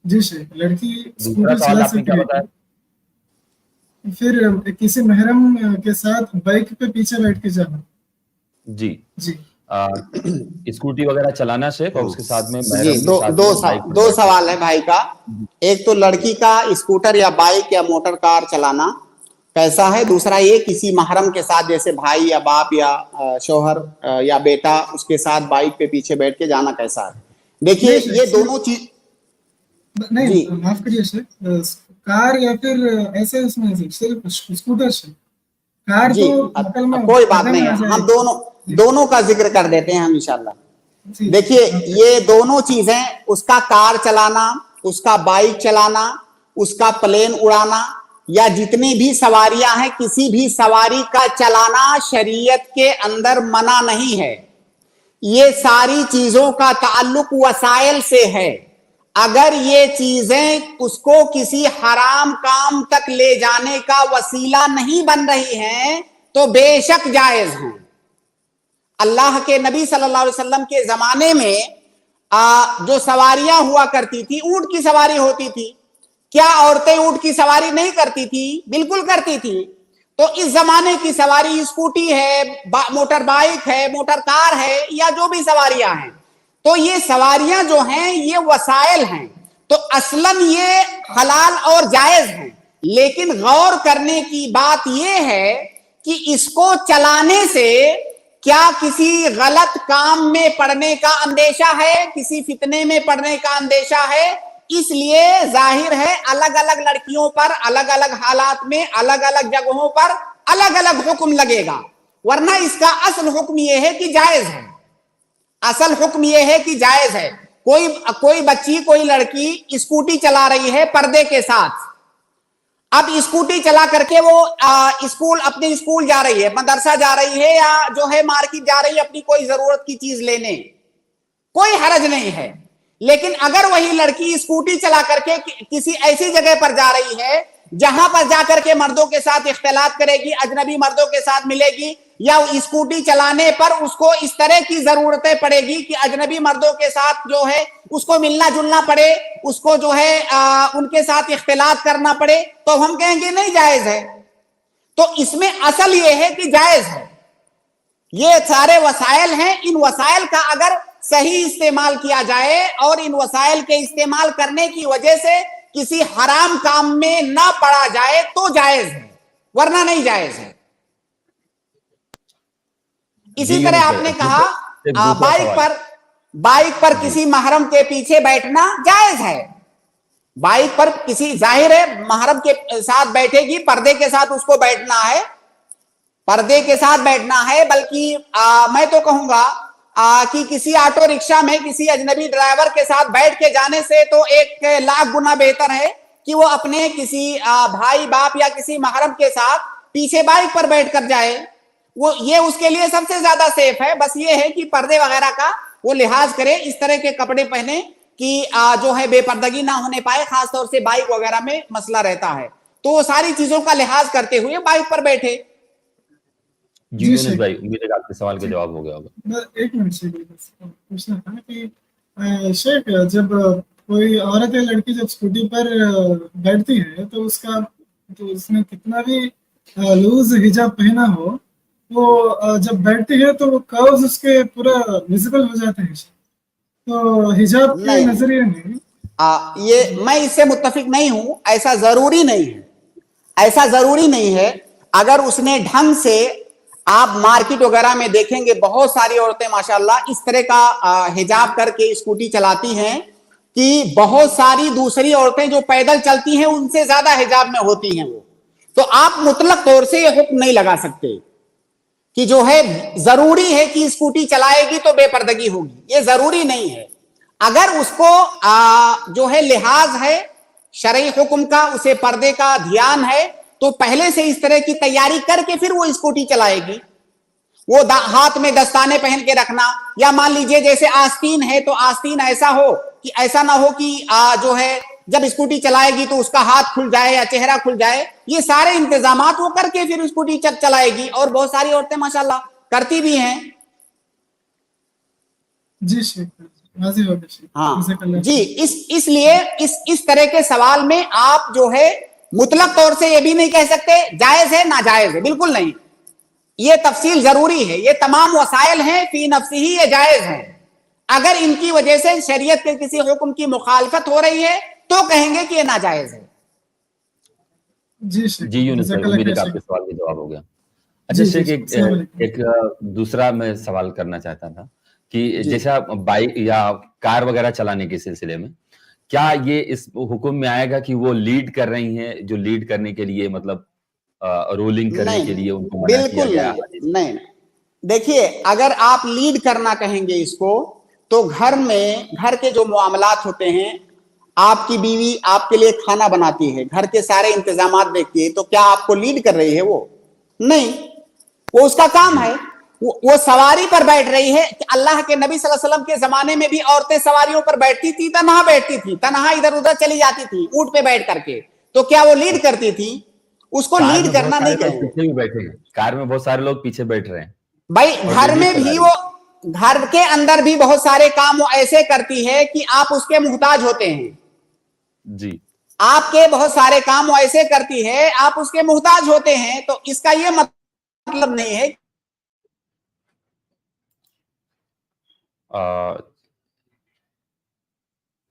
Speaker 4: जी शेख, लड़की स्कूटर चला सकती है, फिर किसी महरम के साथ बाइक पे पीछे बैठ के जाना।
Speaker 2: जी
Speaker 4: जी,
Speaker 2: स्कूटी वगैरह चलाना शेख, और उसके साथ में
Speaker 3: जी, दो सवाल है भाई का। एक तो लड़की का स्कूटर या बाइक या मोटर कार चलाना कैसा है, दूसरा ये किसी महरम के साथ, जैसे भाई या बाप या शौहर या बेटा, उसके साथ बाइक पे पीछे बैठ के जाना कैसा है। देखिए, ये दोनों चीज
Speaker 4: नहीं, माफ करिए शेख, कार या फिर ऐसे इसमें सिर्फ स्कूटर से कार
Speaker 3: जी,
Speaker 4: तो
Speaker 3: कोई बात नहीं है, हम दोनों का जिक्र कर देते हैं हम इंशाल्लाह। देखिए, ये दोनों चीजें, उसका कार चलाना, उसका बाइक चलाना, उसका प्लेन उड़ाना, या जितनी भी सवारियां हैं, किसी भी सवारी का चलाना शरीयत के अंदर मना नहीं है। ये सारी चीजों का ताल्लुक वसाइल से है। अगर ये चीजें उसको किसी हराम काम तक ले जाने का वसीला नहीं बन रही हैं तो बेशक जायज हैं। अल्लाह के नबी सल्लल्लाहु अलैहि वसल्लम के जमाने में जो सवारियां हुआ करती थी, ऊंट की सवारी होती थी। क्या औरतें ऊंट की सवारी नहीं करती थी? बिल्कुल करती थी। तो इस जमाने की सवारी स्कूटी है, मोटर बाइक है, मोटर कार है, या जो भी सवारियां हैं, तो ये सवारियां जो हैं ये वसाइल हैं, तो असलन ये हलाल और जायज हैं। लेकिन गौर करने की बात ये है कि इसको चलाने से क्या किसी गलत काम में पड़ने का अंदेशा है, किसी फितने में पड़ने का अंदेशा है। इसलिए जाहिर है अलग अलग लड़कियों पर अलग अलग हालात में अलग अलग जगहों पर अलग अलग हुक्म लगेगा, वरना इसका असल हुक्म यह है कि जायज है। असल हुक्म यह है कि जायज है। कोई बच्ची, कोई लड़की स्कूटी चला रही है पर्दे के साथ, अब स्कूटी चला करके वो स्कूल, अपने स्कूल जा रही है, मदरसा जा रही है, या जो है मार्केट जा रही है अपनी कोई जरूरत की चीज लेने, कोई हरज नहीं है। लेकिन अगर वही लड़की स्कूटी चला करके किसी ऐसी जगह पर जा रही है जहां पर जाकर के मर्दों के साथ इख्तिलात करेगी, अजनबी मर्दों के साथ मिलेगी, या स्कूटी चलाने पर उसको इस तरह की जरूरतें पड़ेगी कि अजनबी मर्दों के साथ जो है उसको मिलना जुलना पड़े, उसको जो है उनके साथ इख्तिलात करना पड़े, तो हम कहेंगे नहीं जायज है। तो इसमें असल ये है कि जायज है। ये सारे वसाइल हैं, इन वसाइल का अगर सही इस्तेमाल किया जाए और इन वसाइल के इस्तेमाल करने की वजह से किसी हराम काम में ना पड़ा जाए तो जायज है, वरना नहीं जायज है। इसी तरह आपने कहा बाइक पर किसी महरम के पीछे बैठना जायज है। बाइक पर किसी, जाहिर है महरम के साथ बैठेगी, पर्दे के साथ उसको बैठना है, पर्दे के साथ बैठना है। बल्कि मैं तो कहूंगा कि किसी ऑटो रिक्शा में किसी अजनबी ड्राइवर के साथ बैठ के जाने से तो 1 लाख गुना बेहतर है कि वो अपने किसी भाई बाप या किसी महरम के साथ पीछे बाइक पर बैठ कर जाए। वो ये उसके लिए सबसे ज्यादा सेफ है। बस ये है कि पर्दे वगैरह का वो लिहाज करे, इस तरह के कपड़े पहने कि जो है बेपर्दगी ना होने पाए, खासतौर से बाइक वगैरह में मसला रहता है। तो वो सारी चीजों का लिहाज करते हुए बाइक पर बैठे।
Speaker 2: जी यूनुस भाई, उम्मीद है आपके सवाल का जवाब हो गया होगा।
Speaker 4: एक मिनट से पूछना था कि शेख, जब कोई औरत या लड़की जब स्कूटी पर बैठती है तो उसने कितना भी लूज हिजाब पहना हो, वो जब बैठती है तो वो कर्व्स उसके पूरा विजिबल हो जाते हैं। तो हिजाब के नजरिए में
Speaker 3: ये मैं इससे मुत्तफिक नहीं हूं। ऐसा जरूरी नहीं है, ऐसा जरूरी नहीं है। अगर उसने ढंग से, आप मार्केट वगैरह में देखेंगे बहुत सारी औरतें माशाल्लाह इस तरह का हिजाब करके स्कूटी चलाती हैं कि बहुत सारी दूसरी औरतें जो पैदल चलती हैं उनसे ज्यादा हिजाब में होती हैं वो। तो आप मुतलक तौर से ये हुक्म नहीं लगा सकते कि जो है जरूरी है कि स्कूटी चलाएगी तो बेपर्दगी होगी, ये जरूरी नहीं है। अगर उसको जो है लिहाज है शरई हुक्म का, उसे पर्दे का ध्यान है, तो पहले से इस तरह की तैयारी करके फिर वो स्कूटी चलाएगी। वो हाथ में दस्ताने पहन के रखना, या मान लीजिए जैसे आस्तीन है तो आस्तीन ऐसा हो कि ऐसा ना हो कि जो है जब स्कूटी चलाएगी तो उसका हाथ खुल जाए या चेहरा खुल जाए। ये सारे इंतजामात वो करके फिर स्कूटी चलाएगी, और बहुत सारी औरतें माशाल्लाह करती भी हैं।
Speaker 4: जी शेख,
Speaker 3: हाँ जी, इसलिए इस तरह के सवाल में आप जो है मुतलक तौर से ये भी नहीं कह सकते जायज है नाजायज है, बिल्कुल नहीं। ये तफसील जरूरी है। ये तमाम वसाइल हैं फी नफ्सी ही ये जायज है। अगर इनकी वजह से शरीयत के किसी हुक्म की मुखालफत हो रही है तो कहेंगे कि ये नाजायज है।
Speaker 2: जी यूनुस भाई, उम्मीद है कि आपके सवाल का जवाब हो गया। अच्छा शेख, एक दूसरा मैं सवाल करना चाहता था कि जैसे आप बाइक या कार वगैरह चलाने के सिलसिले में क्या ये इस हुक्म में आएगा कि वो लीड कर रही हैं, जो लीड करने के लिए मतलब रोलिंग करने के लिए उनको मना किया गया?
Speaker 3: नहीं। देखिए, अगर आप लीड करना कहेंगे इसको, तो घर के जो मामलात होते हैं, आपकी बीवी आपके लिए खाना बनाती है, घर के सारे इंतजामात देखती है, तो क्या आपको लीड कर रही है? वो नहीं, वो उसका काम है। वो सवारी पर बैठ रही है। अल्लाह के नबी सल्लल्लाहु अलैहि वसल्लम के जमाने में भी औरतें सवारियों पर बैठती थी, तनहा बैठती थी, तनहा इधर उधर चली जाती थी ऊंट पे बैठ करके। तो क्या वो लीड करती थी? उसको लीड करना नहीं कहेंगे।
Speaker 2: पीछे भी बैठे हैं, कार में बहुत सारे लोग पीछे बैठ रहे हैं
Speaker 3: भाई। घर में भी वो, घर के अंदर भी बहुत सारे काम वो ऐसे करती है कि आप उसके मुहताज होते हैं।
Speaker 2: जी,
Speaker 3: आपके बहुत सारे काम वो ऐसे करती है, आप उसके मुहताज होते हैं। तो इसका ये मतलब नहीं है।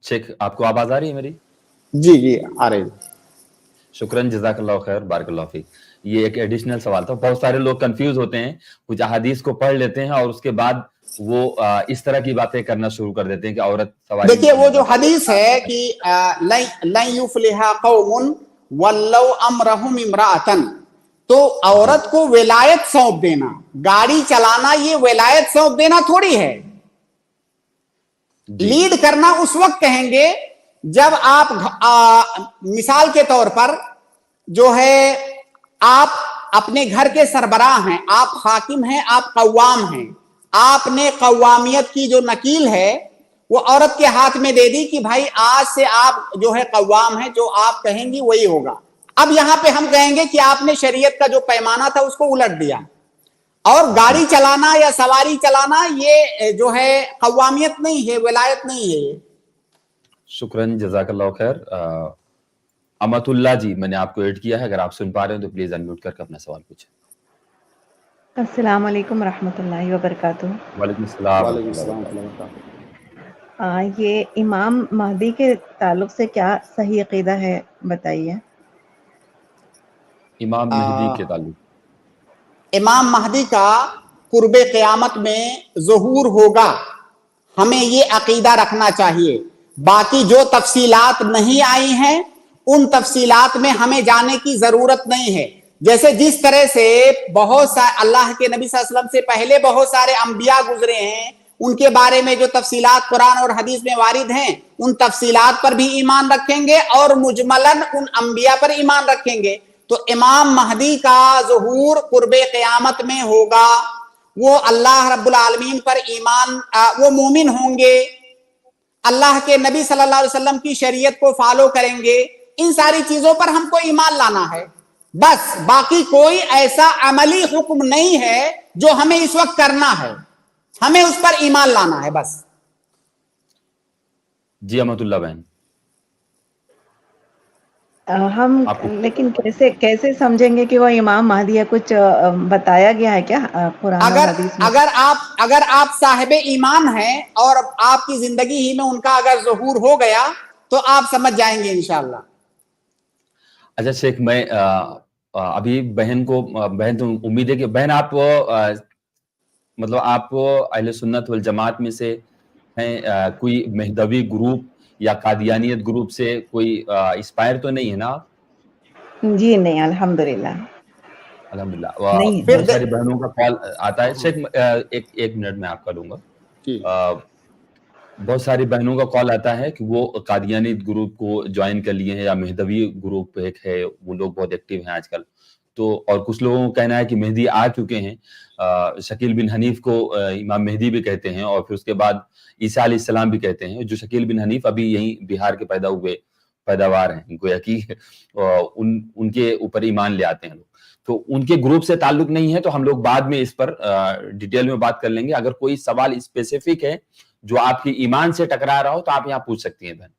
Speaker 2: शेख, आपको आवाज आ रही है मेरी?
Speaker 3: जी आ रही है।
Speaker 2: शुक्रन, जज़ाकल्लाह खैर, बारकल्लाह फीक। ये एक एडिशनल सवाल था। बहुत सारे लोग कंफ्यूज होते हैं, कुछ अहादीस को पढ़ लेते हैं और उसके बाद वो इस तरह की बातें करना शुरू कर देते हैं कि औरत सवारी।
Speaker 3: देखिए, वो जो हदीस है कि लन युफ्लिहा कौमुन वल्लौ अमरहुम इम्राअतन, तो औरत को विलायत सौंप देना, गाड़ी चलाना, ये विलायत सौंप देना थोड़ी है। लीड करना उस वक्त कहेंगे जब आप मिसाल के तौर पर जो है आप अपने घर के सरबराह हैं, आप हाकिम हैं, आप कव्वाम हैं, आपने कव्वामियत की जो नकील है वो औरत के हाथ में दे दी कि भाई आज से आप जो है कव्वाम है, जो आप कहेंगी वही होगा। अब यहां पे हम कहेंगे कि आपने शरीयत का जो पैमाना था उसको उलट दिया, और गाड़ी चलाना या सवारी चलाना ये जो है कव्वामियत नहीं है, विलायत नहीं है। ये
Speaker 2: शुक्रन, जज़ाकल्लाह खैर। अमतुल्लाह जी, मैंने आपको ऐड किया है, अगर आप सुन पा रहे हो तो प्लीज अनम्यूट करके अपना सवाल पूछें।
Speaker 5: अस्सलाम वालेकुम रहमतुल्लाहि व बरकातुहू।
Speaker 2: वालेकुम सलाम।
Speaker 3: वालेकुम सलाम व रहमतुल्लाह।
Speaker 5: ये इमाम महदी के ताल्लुक से क्या सही अकीदा है, बताइए।
Speaker 2: इमाम महदी के ताल्लुक,
Speaker 3: इमाम महदी का कुर्बे क़यामत में ज़हूर होगा, हमें ये अकीदा रखना चाहिए। बाकी जो तफसीलात नहीं आई हैं उन तफसीलात में हमें जाने की जरूरत नहीं है। जैसे जिस तरह से बहुत सारे अल्लाह के नबी सल्लल्लाहु अलैहि वसल्लम से पहले बहुत सारे अंबिया गुजरे हैं, उनके बारे में जो तफसीलात कुरान और हदीस में वारिद हैं उन तफसीलात पर भी ईमान रखेंगे और मुजमलन उन अंबिया पर ईमान रखेंगे। तो इमाम महदी का ज़हूर कुर्बे क़यामत में होगा, वो अल्लाह रब्बुल आलमीन पर ईमान, वो मोमिन होंगे, अल्लाह के नबी सल्लल्लाहु अलैहि वसल्लम की शरीयत को फॉलो करेंगे। इन सारी चीजों पर हमको ईमान लाना है बस, बाकी कोई ऐसा अमली हुक्म नहीं है जो हमें इस वक्त करना है, हमें उस पर ईमान लाना है बस।
Speaker 2: जी अमतुल्लाह बहन,
Speaker 5: हम लेकिन कैसे समझेंगे कि वो इमाम महदी है? कुछ बताया गया है क्या कुरान और हदीस में?
Speaker 3: अगर आप साहिबे ईमान हैं और आपकी जिंदगी ही में उनका अगर ज़हूर हो गया तो आप समझ जाएंगे इंशाअल्लाह।
Speaker 2: अच्छा शेख, मैं अभी बहन तो उम्मीद है कि बहन आप मतलब आप अहले सुन्नत वल जमात में से हैं, कोई महदवी ग्रुप या कादियानियत ग्रुप से कोई इंस्पायर तो नहीं है ना?
Speaker 5: जी नहीं, अल्हम्दुलिल्लाह।
Speaker 2: अल्हम्दुलिल्लाह। बहुत सारी बहनों का कॉल आता है शेख, एक मिनट में आपका लूंगा। बहुत सारी बहनों का कॉल आता है कि वो कादियानी ग्रुप को ज्वाइन कर लिए हैं या महदवी ग्रुप एक है, वो लोग बहुत एक्टिव हैं आजकल। तो और कुछ लोगों का कहना है कि मेहदी आ चुके हैं, शकील बिन हनीफ को इमाम मेहदी भी कहते हैं, और फिर उसके बाद ईसा अलैहिस्सलाम भी कहते हैं। जो शकील बिन हनीफ अभी यहीं बिहार के पैदा हुए पैदावार हैं, गोया कि उनके ऊपर ईमान ले आते हैं लोग। तो उनके ग्रुप से ताल्लुक नहीं है, तो हम लोग बाद में इस पर डिटेल में बात कर लेंगे। अगर कोई सवाल स्पेसिफिक है जो आपकी ईमान से टकरा रहा हो तो आप यहाँ पूछ सकती हैं बहन।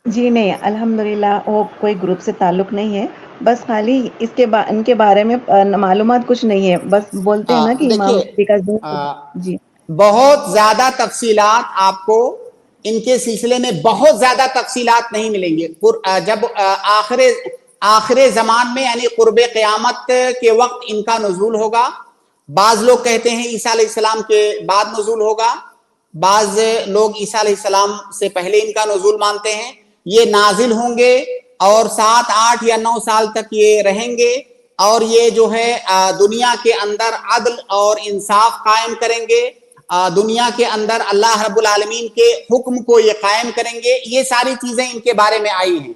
Speaker 5: जी नहीं, अल्हम्दुलिल्लाह वो कोई ग्रुप से ताल्लुक नहीं है, बस खाली इनके बारे में मालूमात कुछ नहीं है, बस बोलते हैं ना कि इमाम महदी का जी
Speaker 3: बहुत ज्यादा तफसीलात आपको इनके सिलसिले में बहुत ज्यादा तफसीलात नहीं मिलेंगे। जब आखिर ज़मान में यानी कुर्बे क़यामत के वक्त इनका नुज़ूल होगा। बाज लोग कहते हैं ईसा अलैहिस्सलाम के बाद नुज़ूल होगा, बाज लोग ईसा अलैहिस्सलाम से पहले इनका नुज़ूल मानते हैं। ये नाजिल होंगे और 7, 8 या 9 साल तक ये रहेंगे, और ये जो है दुनिया के अंदर अदल और इंसाफ कायम करेंगे, दुनिया के अंदर अल्लाह रब्बुल आलमीन के हुक्म को ये कायम करेंगे। ये सारी चीजें इनके बारे में आई हैं,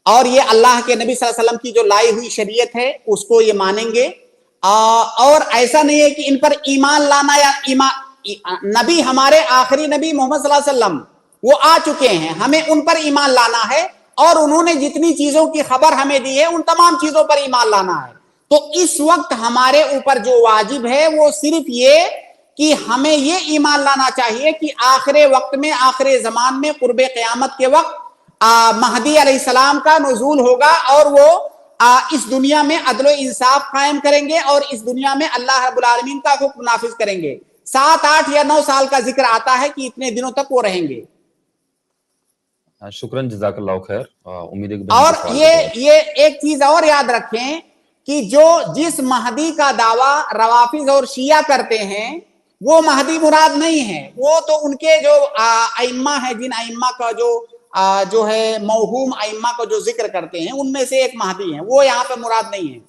Speaker 3: और ये अल्लाह के नबी सल्लल्लाहु अलैहि वसल्लम की जो लाई हुई शरीयत है उसको ये मानेंगे। और ऐसा नहीं है कि इन पर ईमान लाना या नबी, हमारे आखिरी नबी मोहम्मद सल्लल्लाहु अलैहि वसल्लम वो आ चुके हैं, हमें उन पर ईमान लाना है, और उन्होंने जितनी चीजों की खबर हमें दी है उन तमाम चीजों पर ईमान लाना है। तो इस वक्त हमारे ऊपर जो वाजिब है वो सिर्फ ये कि हमें ये ईमान लाना चाहिए कि आखिर वक्त में, आखिर ज़मान में, कुर्बे क़यामत के वक्त महदी अलैहिस्सलाम का नुज़ूल होगा, और वो इस दुनिया में अदल इंसाफ कायम करेंगे और इस दुनिया में अल्लाह रब्बुल आलमीन का हुक्म नाफिज करेंगे। 7, 8 या 9 साल का जिक्र आता है कि इतने दिनों तक वो रहेंगे।
Speaker 2: शुक्रन, जज़ाकल्लाह खैर। उम्मीद है।
Speaker 3: और ये एक चीज और याद रखें कि जिस महदी का दावा रवाफिज और शिया करते हैं वो महदी मुराद नहीं है, वो तो उनके जो अइम्मा है, जिन अइम्मा का जो है मौहूम अइम्मा का जो जिक्र करते हैं उनमें से एक महदी है, वो यहाँ पे मुराद नहीं है।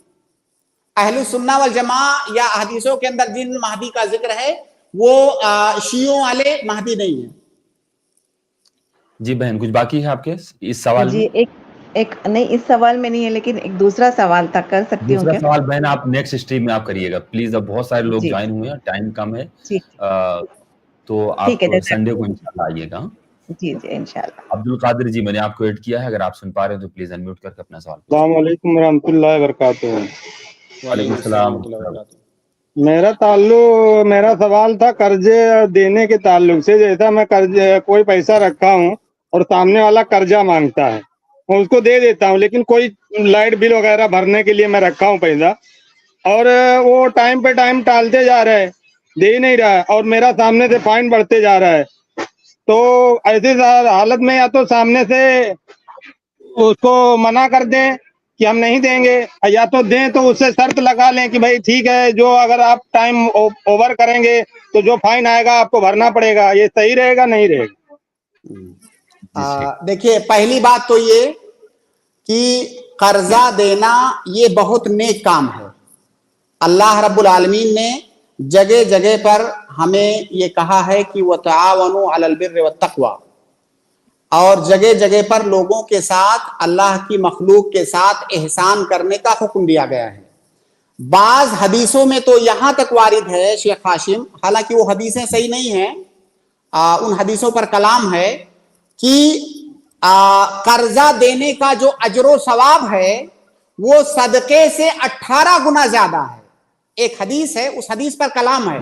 Speaker 3: अहलुस सुन्ना वल जमा या हदीसों के अंदर जिन महदी का जिक्र है वो शियों वाले महदी नहीं है।
Speaker 2: जी बहन, कुछ बाकी है आपके इस सवाल
Speaker 5: जी
Speaker 2: में?
Speaker 5: एक नहीं, इस सवाल में नहीं है, लेकिन एक दूसरा सवाल था, कर सकती हूँ
Speaker 2: दूसरा
Speaker 5: क्या?
Speaker 2: सवाल बहन आप नेक्स्ट स्ट्रीम में आप करिएगा प्लीज, अब बहुत सारे लोग
Speaker 5: जी
Speaker 2: ज्वाइन हुए हैं, टाइम कम है,
Speaker 5: जी
Speaker 2: तो
Speaker 5: ठीक
Speaker 2: आप
Speaker 5: है, जैसे
Speaker 2: संडे को इंशाल्लाह आइएगा।
Speaker 5: जी जी इंशाल्लाह।
Speaker 2: अब्दुल कादिर जी, मैंने आपको ऐड किया है, अगर आप सुन पा रहे हैं तो प्लीज अनम्यूट करके अपना सवाल पूछिए।
Speaker 6: अस्सलाम वालेकुम रहमतुल्लाहि व बरकातुहू।
Speaker 2: वालेकुम सलाम।
Speaker 6: मेरा सवाल था कर्जे देने के ताल्लुक से। जैसा मैं कर्जे कोई पैसा रखा हूँ और सामने वाला कर्जा मांगता है, मैं उसको दे देता हूँ, लेकिन कोई लाइट बिल वगैरह भरने के लिए मैं रखा हूँ पैसा, और वो टाइम पे टाइम टालते जा रहा है, दे ही नहीं रहा है, और मेरा सामने से फाइन बढ़ते जा रहा है। तो ऐसी हालत में या तो सामने से उसको मना कर दें कि हम नहीं देंगे, या तो दें तो उससे शर्त लगा लें कि भाई ठीक है, जो अगर आप टाइम ओवर करेंगे तो जो फाइन आएगा आपको भरना पड़ेगा। ये सही रहेगा नहीं रहेगा?
Speaker 3: देखिए, पहली बात तो ये कि कर्जा देना ये बहुत नेक काम है। अल्लाह रब्बुल आलमीन ने जगह जगह पर हमें ये कहा है कि वतआवनु अलल बिर्रि वत्तक़वा, और जगह जगह पर लोगों के साथ, अल्लाह की मखलूक के साथ एहसान करने का हुक्म दिया गया है। बाज हदीसों में तो यहां तक वारिद है शेख हाशिम, हालांकि वो हदीसें सही नहीं हैं, उन हदीसों पर कलाम है कि कर्जा देने का जो अजरो सवाब है वो सदके से 18 गुना ज्यादा है। एक हदीस है, उस हदीस पर कलाम है,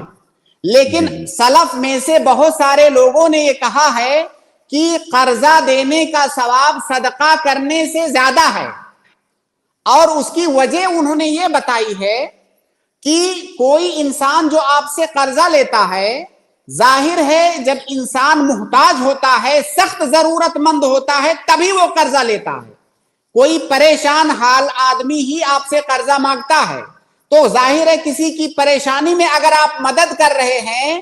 Speaker 3: लेकिन सलफ में से बहुत सारे लोगों ने ये कहा है कि कर्जा देने का सवाब सदका करने से ज्यादा है, और उसकी वजह उन्होंने ये बताई है कि कोई इंसान जो आपसे कर्जा लेता है, जाहिर है जब इंसान मुहताज होता है, सख्त जरूरतमंद होता है, तभी वो कर्जा लेता है। कोई परेशान हाल आदमी ही आपसे कर्जा मांगता है, तो जाहिर है किसी की परेशानी में अगर आप मदद कर रहे हैं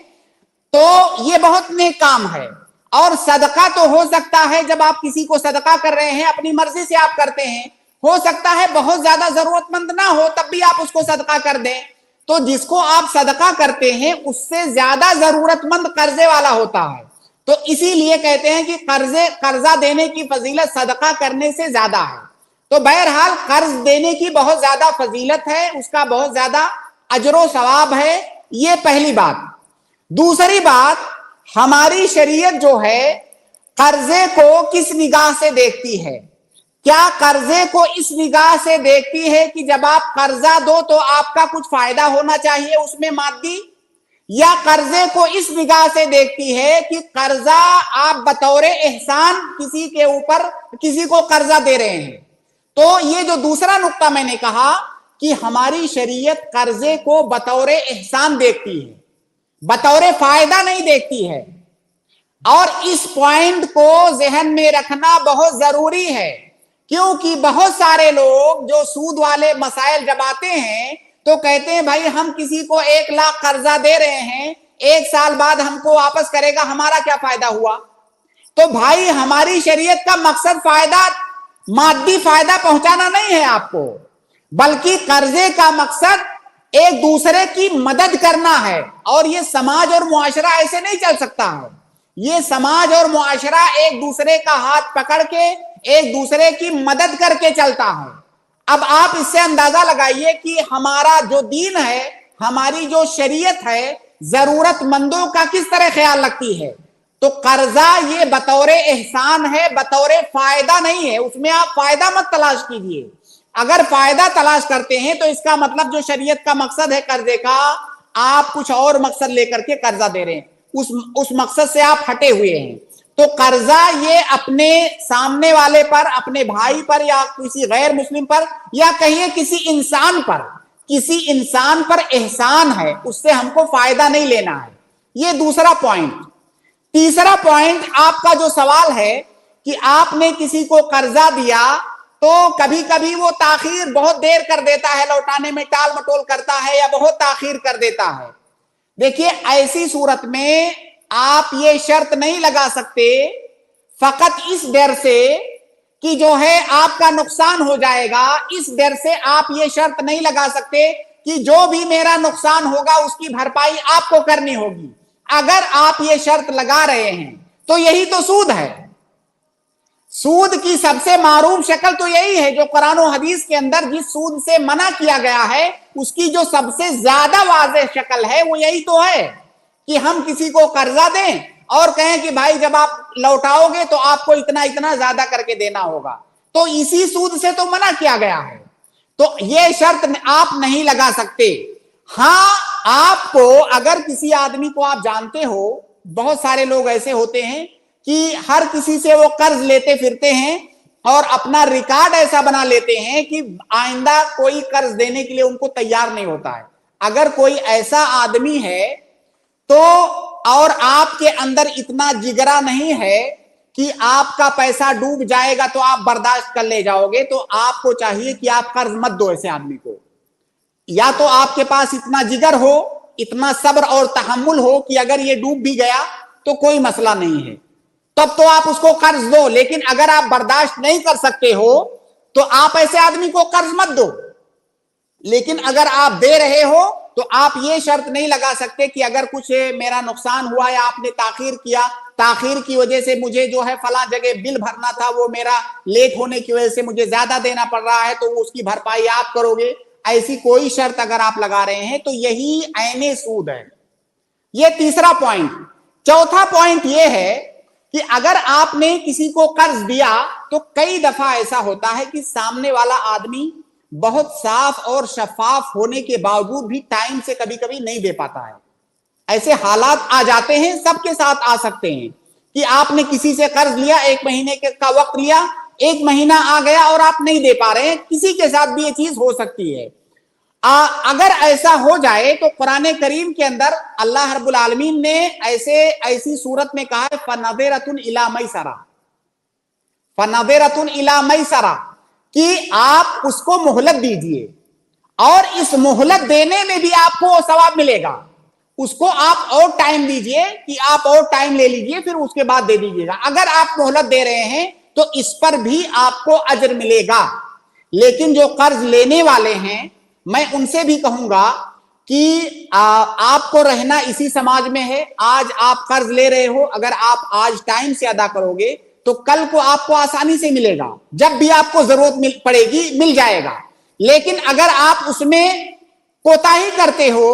Speaker 3: तो ये बहुत नेक काम है। और सदका तो हो सकता है, जब आप किसी को सदका कर रहे हैं अपनी मर्जी से आप करते हैं, हो सकता है बहुत ज्यादा जरूरतमंद ना हो तब भी आप उसको सदका कर दें, तो जिसको आप सदका करते हैं उससे ज्यादा जरूरतमंद कर्जे वाला होता है। तो इसीलिए कहते हैं कि कर्जा देने की फजीलत सदका करने से ज्यादा है। तो बहरहाल कर्ज देने की बहुत ज्यादा फजीलत है, उसका बहुत ज्यादा अजरो सवाब है, ये पहली बात। दूसरी बात, हमारी शरीयत जो है कर्जे को किस निगाह से देखती है? क्या कर्जे को इस निगाह से देखती है कि जब आप कर्जा दो तो आपका कुछ फायदा होना चाहिए उसमें मादी, या कर्जे को इस निगाह से देखती है कि कर्जा आप बतौर एहसान किसी के ऊपर किसी को कर्जा दे रहे हैं? तो ये जो दूसरा नुक्ता मैंने कहा कि हमारी शरीयत कर्जे को बतौर एहसान देखती है, बतौर फायदा नहीं देखती है, और इस पॉइंट को जहन में रखना बहुत जरूरी है, क्योंकि बहुत सारे लोग जो सूद वाले मसाइल जब आते हैं तो कहते हैं भाई हम किसी को 1 लाख कर्जा दे रहे हैं, 1 साल बाद हमको वापस करेगा, हमारा क्या फायदा हुआ? तो भाई हमारी शरीयत का मकसद फायदा, मादी फायदा पहुंचाना नहीं है आपको, बल्कि कर्जे का मकसद एक दूसरे की मदद करना है। और ये समाज और मुआशरा ऐसे नहीं चल सकता है, ये समाज और मुआशरा एक दूसरे का हाथ पकड़ के एक दूसरे की मदद करके चलता है। अब आप इससे अंदाजा लगाइए कि हमारा जो दीन है, हमारी जो शरीयत है, जरूरतमंदों का किस तरह ख्याल रखती है। तो कर्जा ये बतौर एहसान है, बतौर फायदा नहीं है, उसमें आप फायदा मत तलाश कीजिए। अगर फायदा तलाश करते हैं तो इसका मतलब जो शरीयत का मकसद है कर्जे का, आप कुछ और मकसद लेकर के कर्जा दे रहे हैं, उस मकसद से आप हटे हुए हैं। तो कर्जा ये अपने सामने वाले पर, अपने भाई पर, या किसी गैर मुस्लिम पर, या कहिए किसी इंसान पर एहसान है, उससे हमको फायदा नहीं लेना है। ये दूसरा पॉइंट। तीसरा पॉइंट, आपका जो सवाल है कि आपने किसी को कर्जा दिया तो कभी कभी वो ताखीर बहुत देर कर देता है, लौटाने में टाल मटोल करता है या बहुत ताखीर कर देता है। देखिए, ऐसी सूरत में आप ये शर्त नहीं लगा सकते फकत इस डर से कि जो है आपका नुकसान हो जाएगा, इस डर से आप ये शर्त नहीं लगा सकते कि जो भी मेरा नुकसान होगा उसकी भरपाई आपको करनी होगी। अगर आप ये शर्त लगा रहे हैं तो यही तो सूद है। सूद की सबसे मारूफ शक्ल तो यही है जो कुरान और हदीस के अंदर जिस सूद से मना किया गया है उसकी जो सबसे ज्यादा वाज़ेह शक्ल है वो यही तो है कि हम किसी को कर्जा दें और कहें कि भाई जब आप लौटाओगे तो आपको इतना इतना ज्यादा करके देना होगा। तो इसी सूद से तो मना किया गया है, तो ये शर्त आप नहीं लगा सकते। हाँ, आपको अगर किसी आदमी को आप जानते हो, बहुत सारे लोग ऐसे होते हैं कि हर किसी से वो कर्ज लेते फिरते हैं और अपना रिकॉर्ड ऐसा बना लेते हैं कि आइंदा कोई कर्ज देने के लिए उनको तैयार नहीं होता है। अगर कोई ऐसा आदमी है तो और आपके अंदर इतना जिगरा नहीं है कि आपका पैसा डूब जाएगा तो आप बर्दाश्त कर ले जाओगे, तो आपको चाहिए कि आप कर्ज मत दो ऐसे आदमी को। या तो आपके पास इतना जिगर हो, इतना सब्र और तहम्मुल हो कि अगर ये डूब भी गया तो कोई मसला नहीं है, तब तो आप उसको कर्ज दो। लेकिन अगर आप बर्दाश्त नहीं कर सकते हो तो आप ऐसे आदमी को कर्ज मत दो। लेकिन अगर आप दे रहे हो तो आप ये शर्त नहीं लगा सकते कि अगर कुछ मेरा नुकसान हुआ या आपने ताखीर किया, ताखीर की वजह से मुझे जो है फला जगह बिल भरना था वो मेरा लेट होने की वजह से मुझे ज्यादा देना पड़ रहा है तो उसकी भरपाई आप करोगे, ऐसी कोई शर्त अगर आप लगा रहे हैं तो यही ऐने सूद है। ये तीसरा पॉइंट। चौथा पॉइंट ये है कि अगर आपने किसी को कर्ज दिया तो कई दफा ऐसा होता है कि सामने वाला आदमी बहुत साफ और शफाफ होने के बावजूद भी टाइम से कभी कभी नहीं दे पाता है। ऐसे हालात आ जाते हैं, सबके साथ आ सकते हैं कि आपने किसी से कर्ज लिया, 1 महीने का वक्त लिया, 1 महीना आ गया और आप नहीं दे पा रहे हैं। किसी के साथ भी ये चीज हो सकती है। अगर ऐसा हो जाए तो कुरान करीम के अंदर अल्लाह रब्बुल आलमीन ने ऐसी सूरत में कहा है फनज़िरतुन इला मैसरा, फनज़िरतुन इला मैसरा, कि आप उसको मोहलत दीजिए और इस मोहलत देने में भी आपको सवाब मिलेगा। उसको आप और टाइम दीजिए कि आप और टाइम ले लीजिए फिर उसके बाद दे दीजिएगा। अगर आप मोहलत दे रहे हैं तो इस पर भी आपको अजर मिलेगा। लेकिन जो कर्ज लेने वाले हैं मैं उनसे भी कहूंगा कि आपको रहना इसी समाज में है। आज आप कर्ज ले रहे हो, अगर आप आज टाइम से अदा करोगे तो कल को आपको आसानी से मिलेगा, जब भी आपको जरूरत पड़ेगी मिल जाएगा। लेकिन अगर आप उसमें कोताही करते हो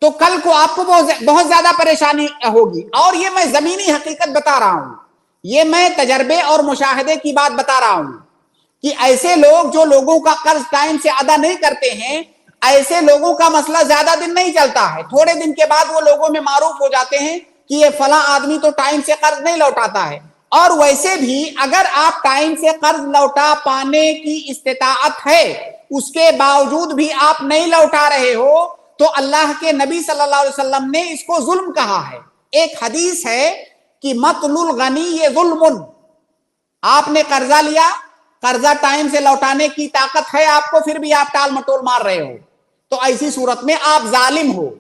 Speaker 3: तो कल को आपको बहुत ज्यादा परेशानी होगी। और ये मैं जमीनी हकीकत बता रहा हूं, ये मैं तजर्बे और मुशाहिदे की बात बता रहा हूं कि ऐसे लोग जो लोगों का कर्ज टाइम से अदा नहीं करते हैं, ऐसे लोगों का मसला ज्यादा दिन नहीं चलता है। थोड़े दिन के बाद वो लोगों में मारूफ हो जाते हैं कि ये फला आदमी तो टाइम से कर्ज नहीं लौटाता है। और वैसे भी अगर आप टाइम से कर्ज लौटा पाने की इस्तिताअत है, उसके बावजूद भी आप नहीं लौटा रहे हो, तो अल्लाह के नबी सल्लल्लाहु अलैहि वसल्लम ने इसको जुल्म कहा है। एक हदीस है कि मतलुल गनी ये जुल्मुन, आपने कर्जा लिया, कर्जा टाइम से लौटाने की ताकत है आपको, फिर भी आप टाल मटोल मार रहे हो, तो ऐसी सूरत में आप जालिम हो।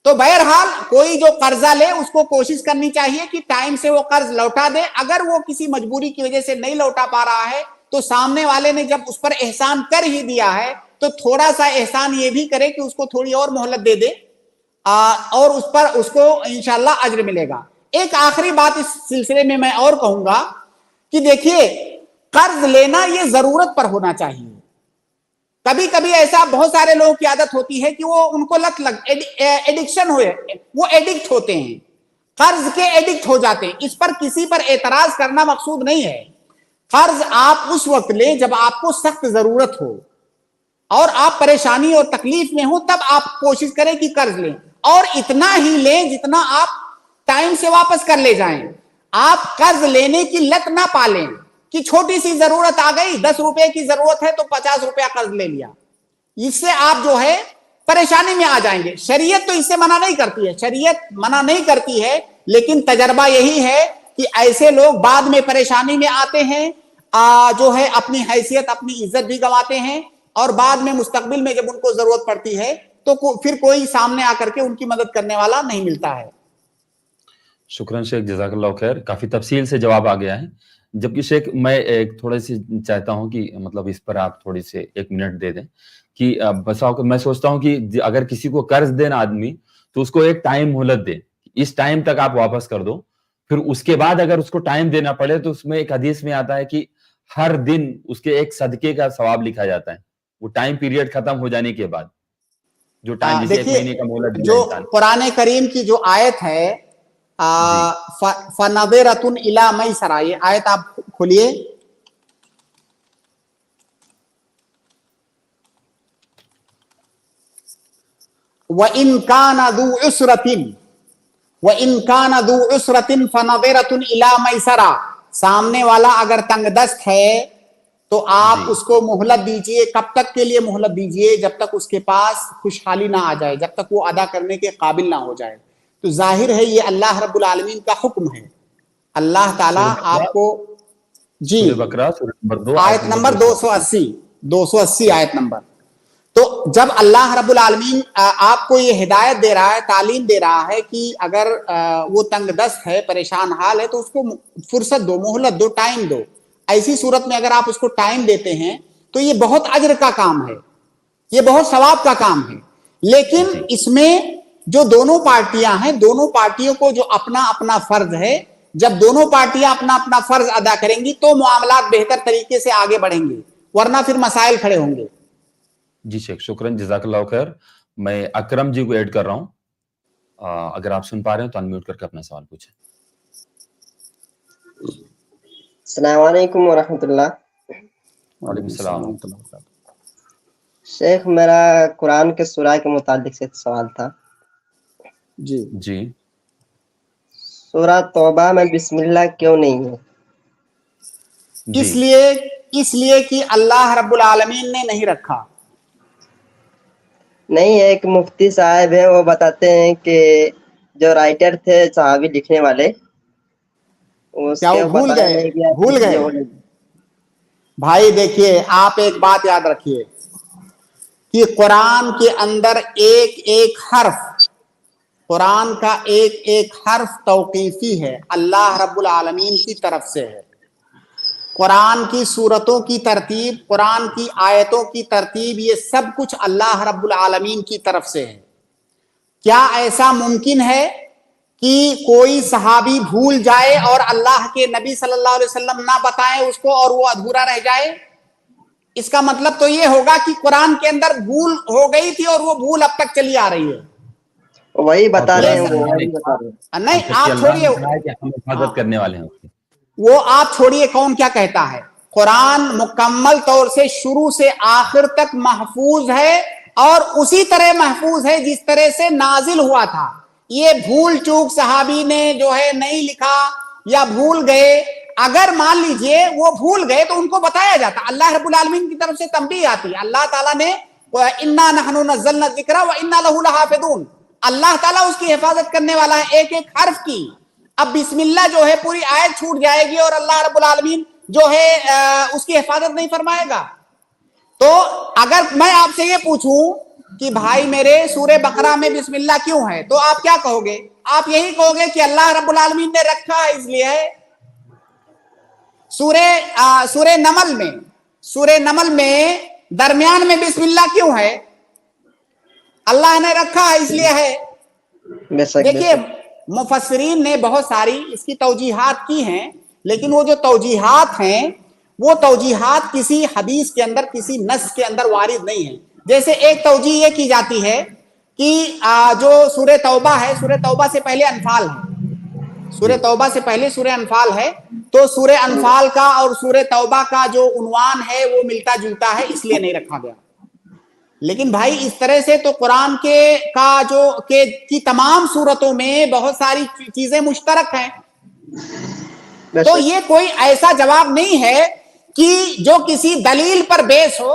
Speaker 3: तो बहरहाल कोई जो कर्जा ले उसको कोशिश करनी चाहिए कि टाइम से वो कर्ज लौटा दे। अगर वो किसी मजबूरी की वजह से नहीं लौटा पा रहा है तो सामने वाले ने जब उस पर एहसान कर ही दिया है तो थोड़ा सा एहसान ये भी करे कि उसको थोड़ी और मोहलत दे दे और उस पर उसको इंशाल्लाह अज्र मिलेगा। एक आखिरी बात इस सिलसिले में मैं और कहूंगा कि देखिए, कर्ज लेना ये जरूरत पर होना चाहिए। कभी कभी ऐसा बहुत सारे लोगों की आदत होती है कि वो उनको एडिक्शन हुए, वो एडिक्ट होते हैं, कर्ज के एडिक्ट हो जाते हैं। इस पर किसी पर एतराज करना मकसूद नहीं है। कर्ज आप उस वक्त लें जब आपको सख्त जरूरत हो और आप परेशानी और तकलीफ में हो, तब आप कोशिश करें कि कर्ज लें, और इतना ही लें जितना आप टाइम से वापस कर ले जाएं। आप कर्ज लेने की लत ना पालें कि छोटी सी जरूरत आ गई, 10 रुपए की जरूरत है तो 50 रुपया कर्ज ले लिया, इससे आप जो है परेशानी में आ जाएंगे। शरीयत तो इससे मना नहीं करती है, शरीयत मना नहीं करती है, लेकिन तजर्बा यही है कि ऐसे लोग बाद में परेशानी में आते हैं, जो है अपनी हैसियत अपनी इज्जत भी गंवाते हैं, और बाद में मुस्तकबिल में जब उनको जरूरत पड़ती है तो फिर कोई सामने आकर के उनकी मदद करने वाला नहीं मिलता है।
Speaker 2: शुक्रान शेख, जज़ाकल्लाह खैर। काफी तफसील से जवाब आ गया है। जबकि शेख मैं एक थोड़ी सी चाहता हूं कि मतलब इस पर आप थोड़ी से 1 मिनट दे दें कि बसाओ मैं सोचता हूं कि अगर किसी को कर्ज देना आदमी तो उसको एक टाइम मोहलत दे, इस टाइम तक आप वापस कर दो, پھر اس کے بعد اگر اس کو ٹائم دینا پڑے تو اس میں ایک حدیث میں آتا ہے کہ ہر دن اس کے ایک صدقے کا ثواب لکھا جاتا ہے، وہ ٹائم پیریڈ ختم ہو جانے کے بعد، جو ٹائم جسے ایک
Speaker 3: دیکھیے
Speaker 2: مہینے کا مہلت دیا
Speaker 3: جو
Speaker 2: انسان۔
Speaker 3: قرآن کریم کی جو آیت ہے فَنَظِرَةٌ إِلَىٰ مَيْسَرَةٍ، یہ آیت آپ کھولیے۔ وَإِن كَانَ ذُو عُسْرَةٍ فَنَظِرَةٌ إِلَىٰ مَيْسَرَةٍ، سامنے والا اگر تنگ دست ہے تو آپ اس کو مہلت دیجئے۔ کب تک کے لیے مہلت دیجئے؟ جب تک اس کے پاس خوشحالی نہ آ جائے، جب تک وہ ادا کرنے کے قابل نہ ہو جائے۔ تو ظاہر ہے یہ اللہ رب العالمین کا حکم ہے۔ اللہ تعالیٰ آپ کو جی
Speaker 2: سورہ بقرہ سورہ نمبر 2
Speaker 3: آیت نمبر 280 آیت نمبر۔ تو جب اللہ رب العالمین آپ کو یہ ہدایت دے رہا ہے، تعلیم دے رہا ہے کہ اگر وہ تنگ دست ہے، پریشان حال ہے، تو اس کو فرصت دو، مہلت دو، ٹائم دو۔ ایسی صورت میں اگر آپ اس کو ٹائم دیتے ہیں تو یہ بہت اجر کا کام ہے، یہ بہت ثواب کا کام ہے۔ لیکن اس میں جو دونوں پارٹیاں ہیں، دونوں پارٹیوں کو جو اپنا اپنا فرض ہے، جب دونوں پارٹیاں اپنا اپنا فرض ادا کریں گی تو معاملات بہتر طریقے سے آگے بڑھیں گے، ورنہ پھر مسائل کھڑے ہوں گے۔
Speaker 2: جی شیخ، شکراً، جزاک اللہ خیر۔ میں اکرم جی کو ایڈ کر رہا ہوں، اگر آپ سن پا رہے ہیں تو انمیوٹ کر کے اپنا سوال پوچھیں۔
Speaker 7: السلام علیکم ورحمۃ اللہ۔
Speaker 2: وعلیکم السلام ورحمۃ اللہ وبرکاتہ۔
Speaker 7: شیخ، میرا قرآن کے سورہ کے متعلق سے سوال تھا۔
Speaker 2: جی
Speaker 7: سورہ توبہ میں بسم اللہ کیوں نہیں ہے؟
Speaker 3: اس لیے کہ اللہ رب العالمین نے نہیں رکھا۔
Speaker 7: نہیں، ایک مفتی صاحب ہیں، وہ بتاتے ہیں کہ جو رائٹر تھے، صحابی لکھنے والے،
Speaker 3: کیا وہ بھول گئے؟ بھائی دیکھیے، آپ ایک بات یاد رکھیے کہ قرآن کے اندر ایک ایک حرف، قرآن کا ایک ایک حرف توقیفی ہے، اللہ رب العالمین کی طرف سے ہے۔ قرآن کی سورتوں کی ترتیب، قرآن کی آیتوں کی ترتیب، یہ سب کچھ اللہ رب العالمین کی طرف سے ہے۔ کیا ایسا ممکن ہے کہ کوئی صحابی بھول جائے اور اللہ کے نبی صلی اللہ علیہ وسلم نہ بتائیں اس کو اور وہ ادھورا رہ جائے؟ اس کا مطلب تو یہ ہوگا کہ قرآن کے اندر بھول ہو گئی تھی اور وہ بھول اب تک چلی آ رہی ہے۔
Speaker 7: وہی بتا رہے ہیں،
Speaker 3: نہیں، آپ چھوڑیے،
Speaker 2: حفاظت کرنے والے ہیں۔
Speaker 3: وہ آپ چھوڑیے، کون کیا کہتا ہے؟ قرآن مکمل طور سے شروع سے آخر تک محفوظ ہے، اور اسی طرح محفوظ ہے جس طرح سے نازل ہوا تھا۔ یہ بھول چوک صحابی نے جو ہے نہیں لکھا یا بھول گئے، اگر مان لیجئے وہ بھول گئے تو ان کو بتایا جاتا، اللہ رب العالمین کی طرف سے تنبیہ آتی۔ اللہ تعالیٰ نے اِنَّا نَحْنُ نَزَّلْنَا الذِّكْرَ وَإِنَّا لَهُ لَحَافِظُونَ، اللہ تعالیٰ اس کی حفاظت کرنے والا ہے ایک ایک حرف کی۔ اب بسم اللہ جو ہے پوری آیت چھوٹ جائے گی اور اللہ رب العالمین جو ہے اس کی حفاظت نہیں فرمائے گا۔ تو اگر میں آپ سے یہ پوچھوں کہ بھائی میرے سورہ بقرہ میں بسم اللہ کیوں ہے، تو آپ کیا کہو گے؟ آپ یہی کہو گے کہ اللہ رب العالمین نے رکھا ہے اس لیے ہے۔ سورہ نمل میں درمیان میں بسم اللہ کیوں ہے؟ اللہ نے رکھا ہے اس لیے ہے۔ دیکھیے، مفسرین نے بہت ساری اس کی توجیحات کی ہیں، لیکن وہ جو توجیحات ہیں وہ توجیحات کسی حدیث کے اندر، کسی نص کے اندر وارد نہیں ہے۔ جیسے ایک توجیہ یہ کی جاتی ہے کہ جو سورہ توبہ ہے، سورہ توبہ سے پہلے انفال ہے، سورہ توبہ سے پہلے سورہ انفال ہے، تو سورہ انفال کا اور سورہ توبہ کا جو عنوان ہے وہ ملتا جلتا ہے، اس لیے نہیں رکھا گیا۔ لیکن بھائی اس طرح سے تو قرآن کی تمام سورتوں میں بہت ساری چیزیں مشترک ہیں۔ تو یہ کوئی ایسا جواب نہیں ہے کہ جو کسی دلیل پر بیس ہو۔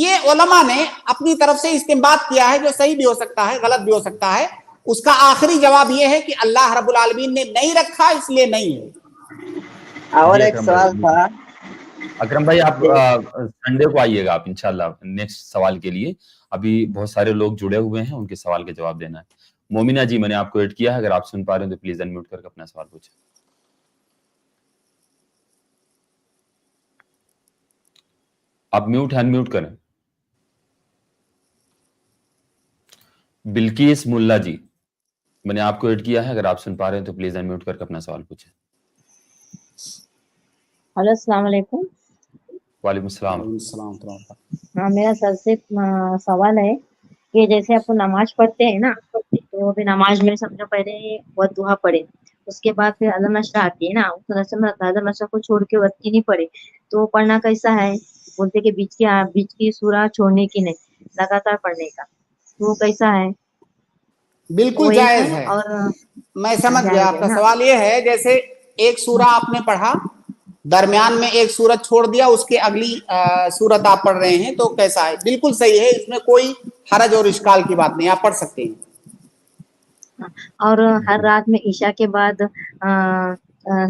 Speaker 3: یہ علماء نے اپنی طرف سے استنباط کیا ہے، جو صحیح بھی ہو سکتا ہے، غلط بھی ہو سکتا ہے۔ اس کا آخری جواب یہ ہے کہ اللہ رب العالمین نے نہیں رکھا اس لیے نہیں ہے۔
Speaker 7: اور ایک سوال تھا
Speaker 2: اکرم بھائی، آپ سنڈے کو آئیے گا آپ انشاءاللہ نیکسٹ سوال کے لیے۔ ابھی بہت سارے لوگ جڑے ہوئے ہیں، ان کے سوال کے جواب دینا ہے۔ مومنہ جی، میں نے آپ کو ایڈ کیا ہے، اگر آپ سن پا رہے ہیں تو پلیز انمیوٹ کر کے اپنا سوال پوچھیں۔ آپ میوٹ ہے، انمیوٹ کریں۔ بلقیس ملا جی، मैंने आपको ऐड किया है, अगर आप सुन पा रहे हैं तो प्लीज अनम्यूट करके अपना सवाल पूछें।
Speaker 8: हेलो अस्सलाम वालेकुम।
Speaker 2: वालेकुम सलाम।
Speaker 8: हाँ, मेरा सबसे सवाल है कि जैसे अपन नमाज पढ़ते हैं ना, तो भी नमाज में समझो पहले बहुत दुआ पढ़े, उसके बाद फिर अलम नशरा आती है ना, तो अलम नशरा को छोड़ के वक्त की नहीं पढ़े, तो पढ़ना कैसा है? बोलते कि बीच की सूरा छोड़ने की नहीं, लगातार पढ़ने का, तो वो कैसा है?
Speaker 3: बिल्कुल
Speaker 8: वो एक
Speaker 3: जायज
Speaker 8: है
Speaker 3: है।
Speaker 8: और
Speaker 3: मैं समझ
Speaker 8: जायज
Speaker 3: गया
Speaker 8: है
Speaker 3: आपका
Speaker 8: ना?
Speaker 3: सवाल। ये है जैसे एक सूरा आपने पढ़ा, दरमियान में एक सूरत छोड़ दिया, उसके अगली सूरत आप पढ़ रहे हैं, तो कैसा है? बिल्कुल सही है, इसमें कोई हरज और इश्काल की बात नहीं, आप पढ़ सकते हैं।
Speaker 8: और हर रात में ईशा के बाद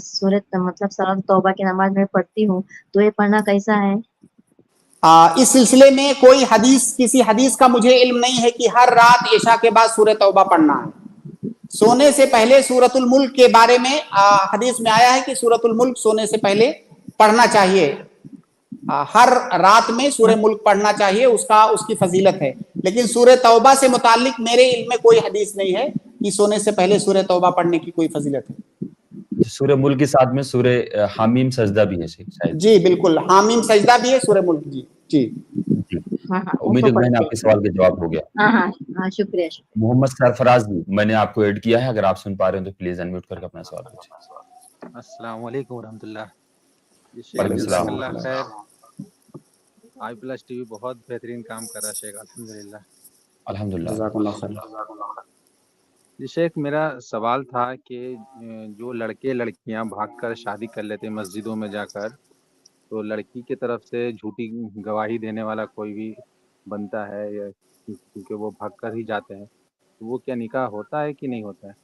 Speaker 8: सूरत मतलब सलात तौबा की नमाज में पढ़ती हूँ, तो ये पढ़ना कैसा है?
Speaker 3: इस सिलसिले में कोई हदीस, किसी हदीस का मुझे इल्म नहीं है कि हर रात ईशा के बाद सूरत तौबा पढ़ना है। सोने से पहले सूरतुल मुल्क के बारे में हदीस में आया है कि सूरतुल मुल्क सोने से पहले पढ़ना चाहिए। हर रात में सूरह मुल्क पढ़ना चाहिए, उसकी फजीलत है। लेकिन सूरह तौबा से मुतालिक मेरे इल्म में कोई हदीस नहीं है कि सोने से पहले सूरह तौबा पढ़ने की कोई फजीलत है।
Speaker 2: सूरह मुल्क के साथ में सूरह हामीम सजदा भी है शायद।
Speaker 3: जी बिल्कुल, हामीम सजदा भी है सूरह मुल्क। जी जी
Speaker 2: जी,
Speaker 8: हाँ,
Speaker 2: उम्मीद है मैंने आपके सवाल का जवाब हो गया।
Speaker 8: हाँ, शुक्रिया।
Speaker 2: मोहम्मद सरफराज जी, मैंने आपको ऐड किया है, अगर आप सुन पा रहे हैं तो प्लीज अनम्यूट करके अपना सवाल पूछें।
Speaker 9: अस्सलाम वालेकुम रहमतुल्लाह।
Speaker 2: वालेकुम सलाम।
Speaker 9: आई प्लस टीवी बहुत बेहतरीन काम कर रहा है शेख, अल्हम्दुलिल्लाह।
Speaker 2: अल्हम्दुलिल्लाह।
Speaker 9: जी शेख, मेरा सवाल था कि जो लड़के लड़कियां भागकर शादी कर लेते हैं मस्जिदों में जाकर, तो लड़की की तरफ से झूठी गवाही देने वाला कोई भी बनता है, या क्योंकि वो भागकर ही जाते हैं, तो वो क्या निकाह होता है कि नहीं होता है?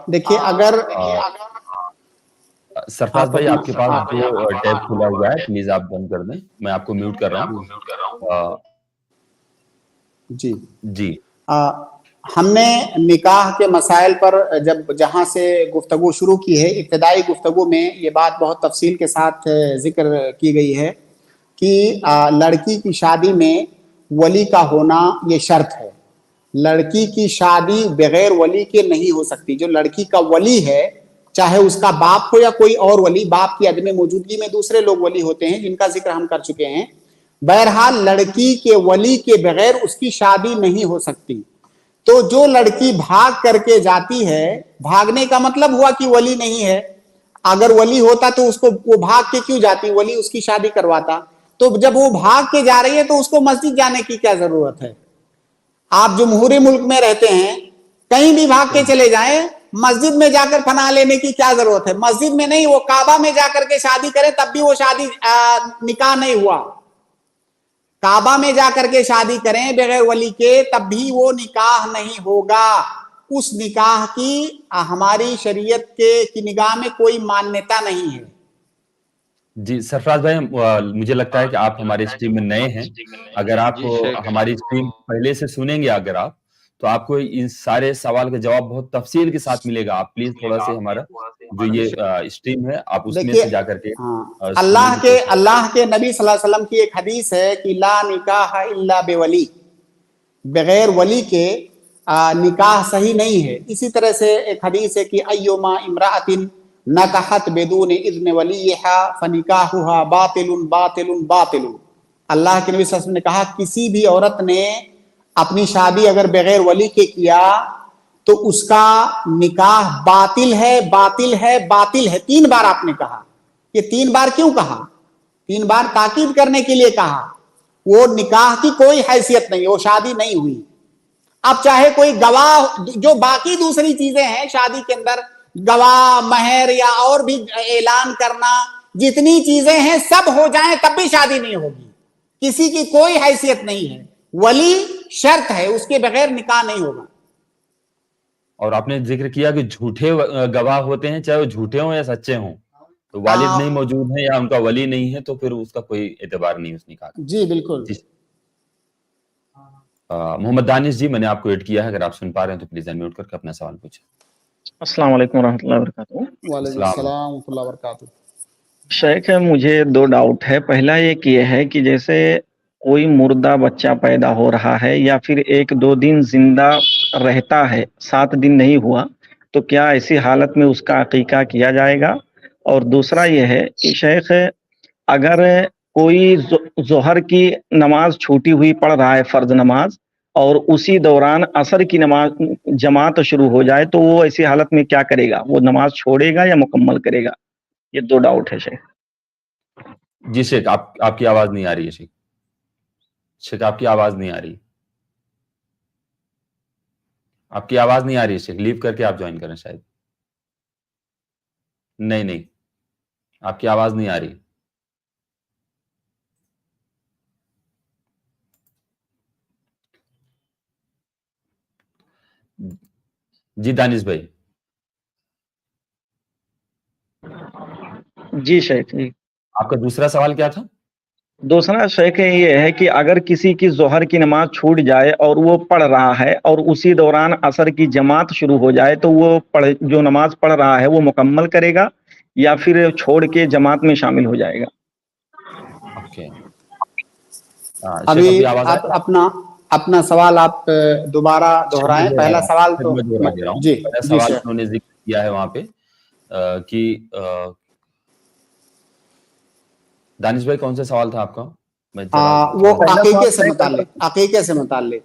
Speaker 3: देखिए, अगर
Speaker 2: सरफराज भाई आपके पास जो टैब खुला हुआ है प्लीज आप बंद कर दें, मैं आपको म्यूट कर रहा हूँ।
Speaker 3: जी
Speaker 2: जी,
Speaker 3: हमने निकाह के मसाइल पर जहाँ से गुफ्तगू शुरू की है, इब्तदाई गुफ्तगू में ये बात बहुत तफसील के साथ जिक्र की गई है कि लड़की की शादी में वली का होना ये शर्त है। लड़की की शादी बगैर वली के नहीं हो सकती। जो लड़की का वली है, चाहे उसका बाप हो या कोई और वली, बाप की अदम मौजूदगी में दूसरे लोग वली होते हैं जिनका जिक्र हम कर चुके हैं। बहरहाल लड़की के वली के बगैर उसकी शादी नहीं हो सकती। तो जो लड़की भाग करके जाती है, भागने का मतलब हुआ कि वली नहीं है। अगर वली होता तो उसको वो भाग के क्यों जाती, वली उसकी शादी करवाता। तो जब वो भाग के जा रही है तो उसको मस्जिद जाने की क्या जरूरत है? आप जमहूरी मुल्क में रहते हैं, कहीं भी भाग के चले जाएं, मस्जिद में जाकर पनाह लेने की क्या जरूरत है? मस्जिद में नहीं, वो काबा में जाकर के शादी करें तब भी वो शादी निकाह नहीं हुआ। काबा में जाकर के शादी करें बगैर वली के, तब भी वो निकाह नहीं होगा। उस निकाह की हमारी शरीयत की निगाह में कोई मान्यता नहीं है।
Speaker 2: जी सरफराज भाई, मुझे लगता है कि आप हमारे स्ट्रीम में नए हैं। अगर आप हमारी स्ट्रीम पहले से सुनेंगे अगर आप, तो आपको इन सारे सवाल का जवाब बहुत तफसील के साथ मिलेगा। आप प्लीज थोड़ा से हमारा जो ये स्ट्रीम है आप उसमें से जाकर के
Speaker 3: अल्लाह के नबी सल्लल्लाहु अलैहि वसल्लम की एक हदीस है कि ला निकाह इल्ला बेवली, बगैर वली के निकाह सही नहीं है। इसी तरह से एक हदीस है कि अय्युमा इमराअतिन नकाहत बेदून इज़्न वलीहा फनिकाहुहा बातिलुन बातिलुन बातिलुन। अल्लाह के नबी सल्लल्लाहु अलैहि वसल्लम ने कहा, किसी भी औरत ने अपनी शादी अगर बगैर वली के किया तो उसका निकाह बातिल है, बातिल है, बातिल है। 3 बार आपने कहा। ये 3 बार क्यों कहा? 3 बार ताकीद करने के लिए कहा। वो निकाह की कोई हैसियत नहीं, वो शादी नहीं हुई। अब चाहे कोई गवाह, जो बाकी दूसरी चीजें हैं शादी के अंदर, गवाह, महर या और भी ऐलान करना, जितनी चीजें हैं सब हो जाएं तब भी शादी नहीं होगी। किसी की कोई हैसियत नहीं है। वली शर्त है, उसके बगैर निकाह नहीं होगा।
Speaker 2: और आपने जिक्र किया कि झूठे गवाह होते हैं, चाहे वो झूठे हों या सच्चे हों, तो वालिद नहीं मौजूद है या उनका वली नहीं है तो फिर उसका कोई एतबार नहीं उस निकाह का।
Speaker 3: जी बिल्कुल।
Speaker 2: मोहम्मद दानिश जी, मैंने आपको ऐड किया है, अगर आप सुन पा रहे हैं तो प्लीज अनम्यूट करके अपना सवाल पूछें।
Speaker 10: अस्सलाम वालेकुम रहमतुल्लाहि व बरकातुहू।
Speaker 3: वालेकुम अस्सलाम व बरकातुहू।
Speaker 10: शेख, मुझे 2 डाउट है। पहला एक ये है कि जैसे कोई मुर्दा बच्चा पैदा हो रहा है या फिर 1-2 दिन जिंदा रहता है, 7 दिन नहीं हुआ, तो क्या ऐसी हालत में उसका अकीका किया जाएगा? और दूसरा ये है कि शेख, अगर कोई जोहर की नमाज छूटी हुई पढ़ रहा है, फर्ज नमाज, और उसी दौरान असर की नमाज जमात शुरू हो जाए, तो वो ऐसी हालत में क्या करेगा? वो नमाज छोड़ेगा या मुकम्मल करेगा? ये 2 डाउट है शेख।
Speaker 2: जी शेख, आपकी आवाज नहीं आ रही है शेख। शेख आपकी आवाज नहीं आ रही, आपकी आवाज नहीं आ रही है शेख। लीव करके आप ज्वाइन करें शायद। नहीं, आपकी आवाज नहीं आ रही। जी दानिश भाई।
Speaker 10: जी शेख जी।
Speaker 2: आपका दूसरा सवाल क्या था?
Speaker 10: दूसरा शेख ये है कि अगर किसी की जोहर की नमाज छूट जाए और वो पढ़ रहा है और उसी दौरान असर की जमात शुरू हो जाए, तो वो जो नमाज पढ़ रहा है वो मुकम्मल करेगा या फिर छोड़ के जमात में शामिल हो जाएगा?
Speaker 2: ओके।
Speaker 3: अभी आप अपना सवाल आप दोबारा दोहराएं। पहला सवाल तो जी
Speaker 2: पहला सवाल उन्होंने जिक्र किया है वहां पे कि दानिश भाई कौन सा सवाल था आपका?
Speaker 3: वो अकीके से मुताल्लिक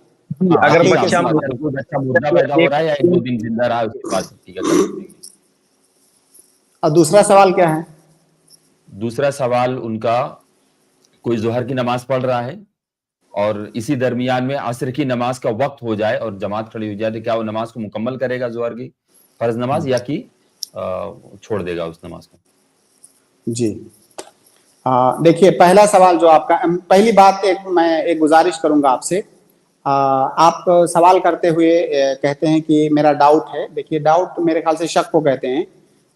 Speaker 2: अगर बच्चा मुर्दा पैदा हो रहा है या 1-2 दिन जिंदा रहा उसके बाद ठीक है।
Speaker 3: और दूसरा सवाल क्या है?
Speaker 2: दूसरा सवाल उनका, कोई जोहर की नमाज पढ़ रहा है और इसी दरमियान में असर की नमाज का वक्त हो जाए और जमात खड़ी हो जाए, तो क्या वो नमाज को मुकम्मल करेगा जोहर की फर्ज नमाज, या कि छोड़ देगा उस नमाज को?
Speaker 3: जी देखिए, पहला सवाल जो आपका, पहली बात मैं एक गुजारिश करूंगा आपसे। आप सवाल करते हुए कहते हैं कि मेरा डाउट है। देखिए, डाउट मेरे ख्याल से शक को कहते हैं,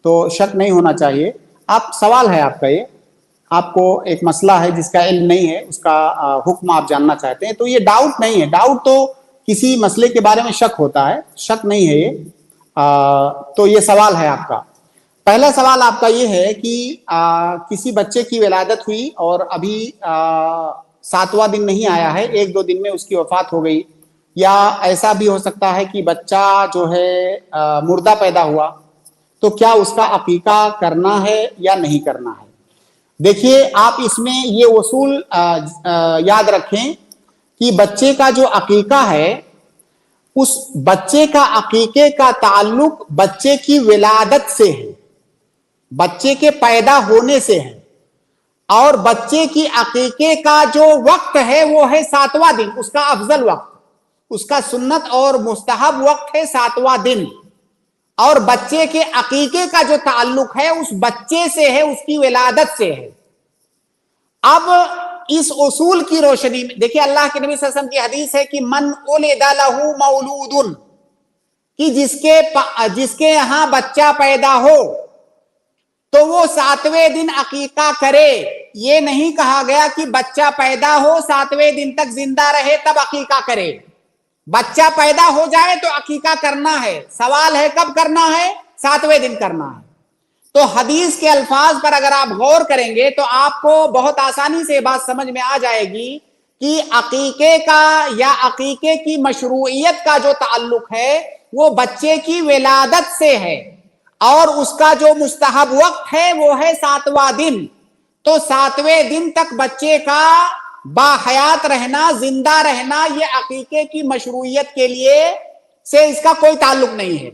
Speaker 3: तो शक नहीं होना चाहिए। आप सवाल है आपका, ये आपको एक मसला है जिसका इल्म नहीं है, उसका हुक्म आप जानना चाहते हैं, तो ये डाउट नहीं है। डाउट तो किसी मसले के बारे में शक होता है, शक नहीं है ये। तो ये सवाल है आपका। पहला सवाल आपका ये है कि किसी बच्चे की विलादत हुई और अभी 7वां दिन नहीं आया है, 1-2 दिन में उसकी वफात हो गई, या ऐसा भी हो सकता है कि बच्चा जो है मुर्दा पैदा हुआ, तो क्या उसका अकीका करना है या नहीं करना है? देखिए, आप इसमें ये उसूल याद रखें कि बच्चे का जो अकीका है, उस बच्चे का अकीके का ताल्लुक बच्चे की विलादत से है, बच्चे के पैदा होने से है। और बच्चे की अकीके का जो वक्त है वो है 7वां दिन, उसका अफजल वक्त, उसका सुन्नत और मुस्तहब वक्त है 7वां दिन। और बच्चे के अकीके का जो ताल्लुक है उस बच्चे से है, उसकी विलादत से है। अब इस उसूल की रोशनी में देखिए, अल्लाह के नबी सल्लल्लाहु अलैहि वसल्लम की हदीस है कि मन उलिदा लहू मौलूदुन, कि जिसके यहां बच्चा पैदा हो तो वो 7वें दिन अकीका करे। ये नहीं कहा गया कि बच्चा पैदा हो 7वें दिन तक जिंदा रहे तब अकीका करे। बच्चा पैदा हो जाए तो अकीका करना है। सवाल है कब करना है? 7वें दिन करना है। तो हदीस के अल्फाज पर अगर आप गौर करेंगे तो आपको बहुत आसानी से बात समझ में आ जाएगी कि अकीके का या अकीके की मशरूइयत का जो ताल्लुक है वो बच्चे की विलादत से है, और उसका जो मुस्तहब वक्त है वो है 7वां दिन। तो 7वें दिन तक बच्चे का बाहयात रहना, जिंदा रहना, ये अकीके की मशरूइयत के लिए से इसका कोई ताल्लुक नहीं है।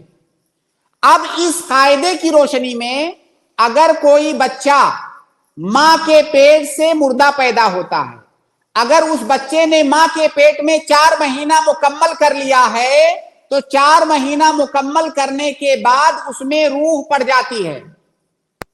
Speaker 3: अब इस कायदे की रोशनी में अगर कोई बच्चा मां के पेट से मुर्दा पैदा होता है, अगर उस बच्चे ने मां के पेट में 4 महीना मुकम्मल कर लिया है, तो 4 महीना मुकम्मल करने के बाद उसमें रूह पड़ जाती है,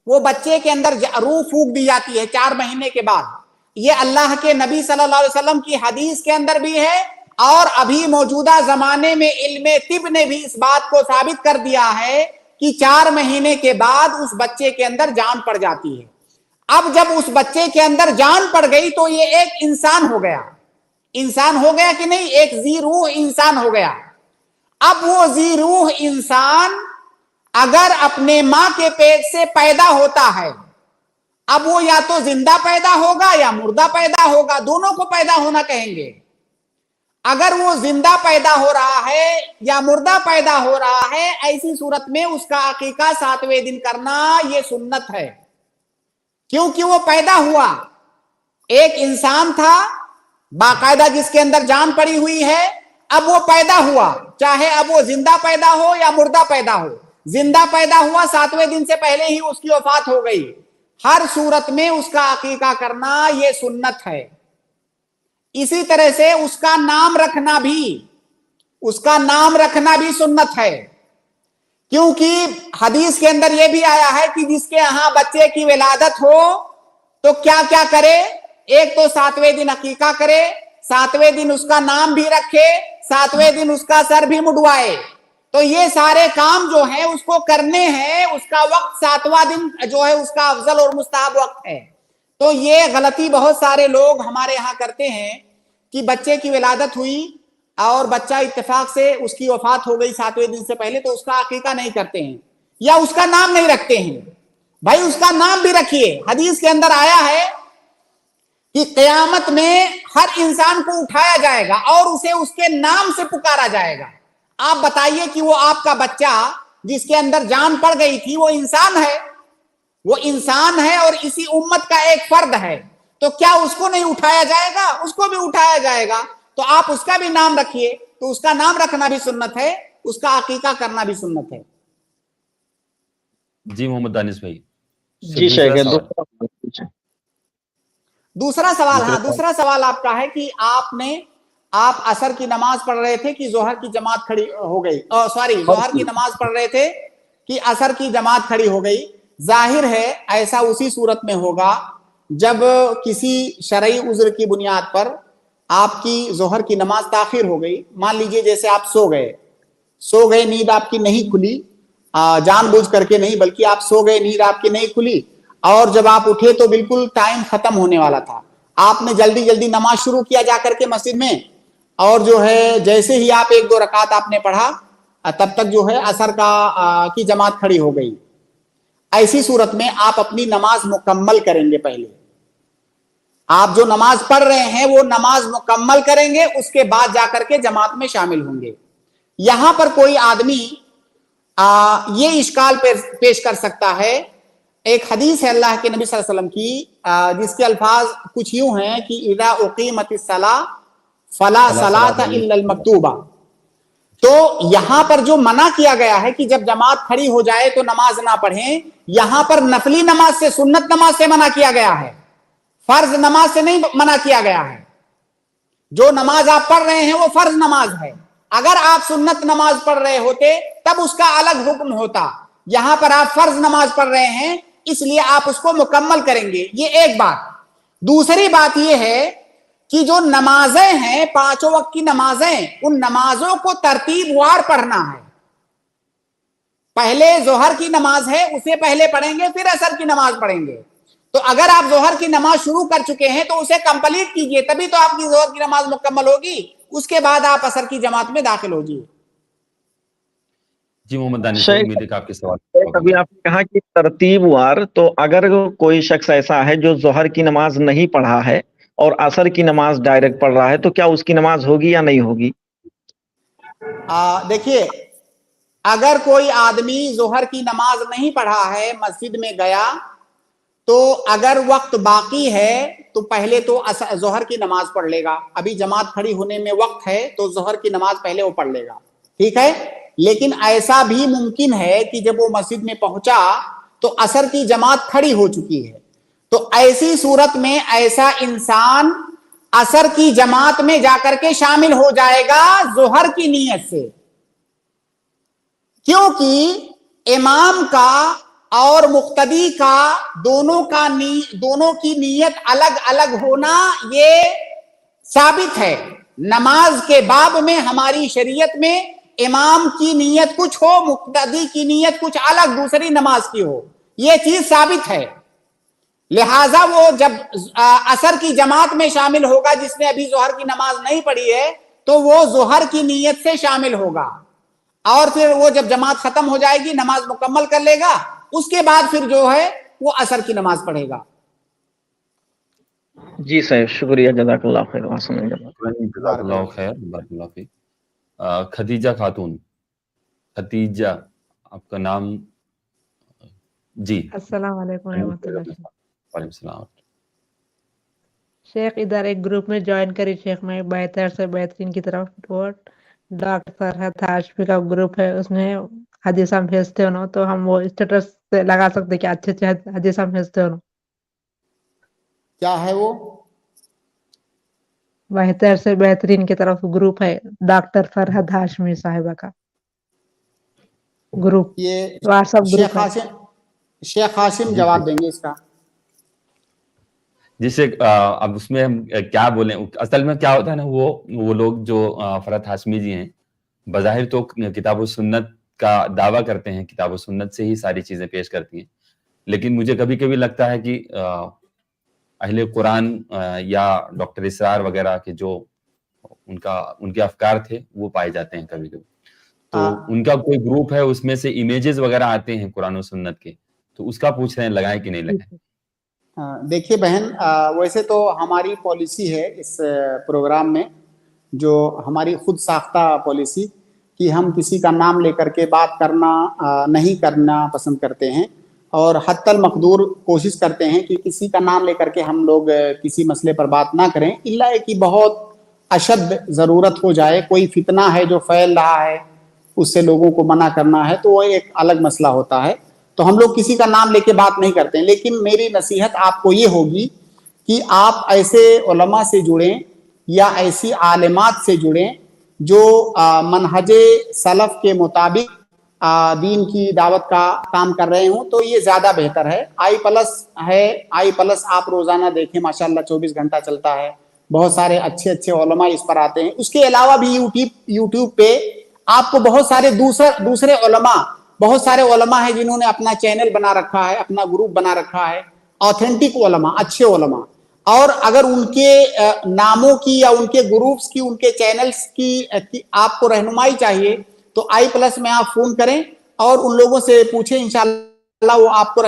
Speaker 3: वो बच्चे के अंदर रूह फूंक दी जाती है 4 महीने के बाद। ये अल्लाह के नबी सल्लल्लाहु अलैहि वसल्लम की हदीस के अंदर भी है, और अभी मौजूदा जमाने में इल्मे तिब ने भी इस बात को साबित कर दिया है कि 4 महीने के बाद उस बच्चे के अंदर जान पड़ जाती है। अब जब उस बच्चे के अंदर जान पड़ गई तो ये एक इंसान हो गया। इंसान हो गया कि नहीं? एक जी रूह इंसान हो गया। अब वो जी रूह इंसान अगर अपने मां के पेट से पैदा होता है, अब वो या तो जिंदा पैदा होगा या मुर्दा पैदा होगा, दोनों को पैदा होना कहेंगे। अगर वो जिंदा पैदा हो रहा है या मुर्दा पैदा हो रहा है, ऐसी सूरत में उसका अकीका 7वें दिन करना ये सुन्नत है, क्योंकि वो पैदा हुआ, एक इंसान था बाकायदा जिसके अंदर जान पड़ी हुई है, अब वो पैदा हुआ, चाहे अब वो जिंदा पैदा हो या मुर्दा पैदा हो, जिंदा पैदा हुआ 7वें दिन से पहले ही उसकी वफात हो गई, हर सूरत में उसका अकीका करना ये सुन्नत है। इसी तरह से उसका नाम रखना भी सुन्नत है, क्योंकि हदीस के अंदर यह भी आया है कि जिसके यहां बच्चे की विलादत हो तो क्या क्या करे, एक तो 7वें दिन अकीका करे, 7वें दिन उसका नाम भी रखे, 7वें दिन उसका सर भी मुड़वाए। तो ये सारे काम जो है उसको करने हैं, उसका वक्त 7वां दिन जो है उसका अफजल और मुस्तहब वक्त है। तो ये गलती बहुत सारे लोग हमारे यहाँ करते हैं कि बच्चे की विलादत हुई और बच्चा इत्तेफाक से उसकी वफात हो गई 7वें दिन से पहले, तो उसका अकीका नहीं करते हैं या उसका नाम नहीं रखते हैं। भाई उसका नाम भी रखिए। हदीस के अंदर आया है कि क़यामत में हर इंसान को उठाया जाएगा और उसे उसके नाम से पुकारा जाएगा। आप बताइए कि वो आपका बच्चा जिसके अंदर जान पड़ गई थी वो इंसान है और इसी उम्मत का एक फर्द है, तो क्या उसको नहीं उठाया जाएगा? उसको भी उठाया जाएगा। तो आप उसका भी नाम रखिए। तो उसका नाम रखना भी सुन्नत है, उसका अकीका करना भी सुन्नत है।
Speaker 2: जी मोहम्मद दानिश भाई।
Speaker 10: जी शेख,
Speaker 3: दूसरा सवाल आपका है कि आप असर की नमाज पढ़ रहे थे कि जोहर की जमात खड़ी हो गई, जोहर की नमाज पढ़ रहे थे कि असर की जमात खड़ी हो गई। जाहिर है ऐसा उसी सूरत में होगा जब किसी शरई उज़्र की बुनियाद पर आपकी जोहर की नमाज ताखिर हो गई। मान लीजिए जैसे आप सो गए, नींद आपकी नहीं खुली, जानबूझ करके नहीं, बल्कि आप सो गए, नींद आपकी नहीं खुली, और जब आप उठे तो बिल्कुल टाइम खत्म होने वाला था। आपने जल्दी जल्दी नमाज शुरू किया जाकर के मस्जिद में, और जो है जैसे ही आप 1-2 रकात आपने पढ़ा तब तक जो है असर की जमात खड़ी हो गई। ऐसी सूरत में आप अपनी नमाज मुकम्मल करेंगे। पहले आप जो नमाज पढ़ रहे हैं वो नमाज मुकम्मल करेंगे, उसके बाद जाकर के जमात में शामिल होंगे। यहां पर कोई आदमी ये इश्काल पेश कर सकता है। एक हदीस है अल्लाह के नबी सल्लल्लाहु अलैहि वसल्लम की, जिसके अल्फाज कुछ यूं हैं कि इज़ा उक़ीमतिस सलाह फला सलाता इल्लल मक्तूबा। तो यहां पर जो मना किया गया है कि जब जमात खड़ी हो जाए तो नमाज ना पढ़ें, यहां पर नफली नमाज से, सुन्नत नमाज से मना किया गया है, फर्ज नमाज से नहीं मना किया गया है। जो नमाज आप पढ़ रहे हैं वो फर्ज नमाज है। अगर आप सुन्नत नमाज पढ़ रहे होते तब उसका अलग हुक्म होता। यहां पर आप फर्ज नमाज पढ़ रहे हैं, इसलिए आप उसको मुकम्मल करेंगे। ये एक बात। दूसरी बात ये है कि जो नमाजें हैं, 5 वक्त की नमाजें, उन नमाजों को तरतीबवार पढ़ना है। पहले जोहर की नमाज है, उसे पहले पढ़ेंगे, फिर असर की नमाज पढ़ेंगे। तो अगर आप जोहर की नमाज शुरू कर चुके हैं तो उसे कंप्लीट कीजिए, तभी तो आपकी जोहर की नमाज मुकम्मल होगी। उसके बाद आप असर की जमात में दाखिल होजिए।
Speaker 2: जी मोहम्मद दानिश, उम्मीद है कि आपके सवाल।
Speaker 10: अभी आपने कहा कि तरतीबवार, तो अगर कोई शख्स ऐसा है जो जोहर की नमाज नहीं पढ़ा है और असर की नमाज डायरेक्ट पढ़ रहा है, तो क्या उसकी नमाज होगी या नहीं होगी?
Speaker 3: देखिए, अगर कोई आदमी जोहर की नमाज नहीं पढ़ा है, मस्जिद में गया, तो अगर वक्त बाकी है तो पहले तो जोहर की नमाज पढ़ लेगा। अभी जमात खड़ी होने में वक्त है तो जोहर की नमाज पहले वो पढ़ लेगा, ठीक है। लेकिन ऐसा भी मुमकिन है कि जब वो मस्जिद में पहुंचा तो असर की जमात खड़ी हो चुकी है, तो ऐसी सूरत में ऐसा इंसान असर की जमात में जाकर के शामिल हो जाएगा जोहर की नीयत से, क्योंकि इमाम का और मुक्तदी का दोनों की नीयत अलग अलग होना ये साबित है। नमाज के बाब में हमारी शरीयत में इमाम की नीयत कुछ हो, मुक्तदी की नीयत कुछ अलग दूसरी नमाज की हो, ये चीज साबित है। लिहाजा वो जब असर की जमात में शामिल होगा, जिसने अभी जोहर की नमाज नहीं पढ़ी है, तो वो जोहर की नीयत से शामिल होगा, और फिर वो जब जमात खत्म हो जाएगी, नमाज मुकम्मल कर लेगा, उसके बाद फिर जो है वो असर की नमाज पढ़ेगा।
Speaker 10: जी सर, शुक्रिया, जज़ाकल्लाह खैर, वहसन जज़ाक।
Speaker 2: जज़ाकल्लाहु खैर, बारकल्लाह फीक। खदीजा खातून, खदीजा आपका नाम? जी।
Speaker 11: अस्सलाम वालेकुम रहमतुल्लाह।
Speaker 2: वालेकुम सलाम।
Speaker 11: शेख इधर एक ग्रुप में ज्वाइन करी शेख, मैं बेहतर से बेहतरीन की तरफ, वो डॉक्टर फरहत हाशमी का ग्रुप है, उसमें हदीस हम भेजते हो ना, तो हम वो स्टेटस से लगा सकते कि अच्छे अच्छे हदीस हम भेजते हो ना।
Speaker 3: क्या है वो?
Speaker 11: बेहतर से बेहतरीन की तरफ ग्रुप है, डॉक्टर फरहत हाशमी साहिबा का ग्रुप,
Speaker 3: ये
Speaker 11: व्हाट्सएप ग्रुप है।
Speaker 3: शेख हाशिम जवाब देंगे इसका।
Speaker 2: जिसे अब उसमें हम क्या बोलें, असल में क्या होता है ना, वो लोग जो फरहत हाशमी जी हैं, बज़ाहिर तो किताब सुन्नत का दावा करते हैं, किताब सुन्नत से ही सारी चीजें पेश करती हैं, लेकिन मुझे कभी कभी लगता है कि अहले कुरान या डॉक्टर इसरार वगैरह के जो उनके अफकार थे वो पाए जाते हैं कभी कभी, तो उनका कोई ग्रुप है, उसमें से इमेजेस वगैरह आते हैं कुरान और सुन्नत के, तो उसका पूछ रहे हैं लगाएं कि नहीं लगाएं।
Speaker 3: देखिए बहन, वैसे तो हमारी पॉलिसी है इस प्रोग्राम में, जो हमारी खुद साख्ता पॉलिसी, कि हम किसी का नाम लेकर के बात करना नहीं करना पसंद करते हैं, और हत्तल मकदूर कोशिश करते हैं कि किसी का नाम लेकर के हम लोग किसी मसले पर बात ना करें, इल्ला कि बहुत अशद ज़रूरत हो जाए, कोई फितना है जो फैल रहा है, उससे लोगों को मना करना है, तो वो एक अलग मसला होता है, तो हम लोग किसी का नाम लेके बात नहीं करते हैं। लेकिन मेरी नसीहत आपको ये होगी कि आप ऐसे उलमा से जुड़ें या ऐसी आलिमात से जुड़ें जो मनहजे सलफ के मुताबिक दीन की दावत का काम कर रहे हों, तो ये ज़्यादा बेहतर है। i+ आप रोज़ाना देखें, माशाल्लाह 24 घंटा चलता है, बहुत सारे अच्छे अच्छे उलमा इस पर आते हैं। उसके अलावा भी यूट्यूब पे आपको बहुत सारे दूसरे उलमा, बहुत सारे उलमा हैं जिन्होंने अपना चैनल बना रखा है, अपना ग्रुप बना रखा है, ऑथेंटिक उलमा, अच्छे उलमा, और अगर उनके नामों की या उनके ग्रुप्स की, उनके चैनल्स की आपको रहनुमाई चाहिए, तो i+ में आप फोन करें और उन लोगों से पूछें, इंशाल्लाह वो आपको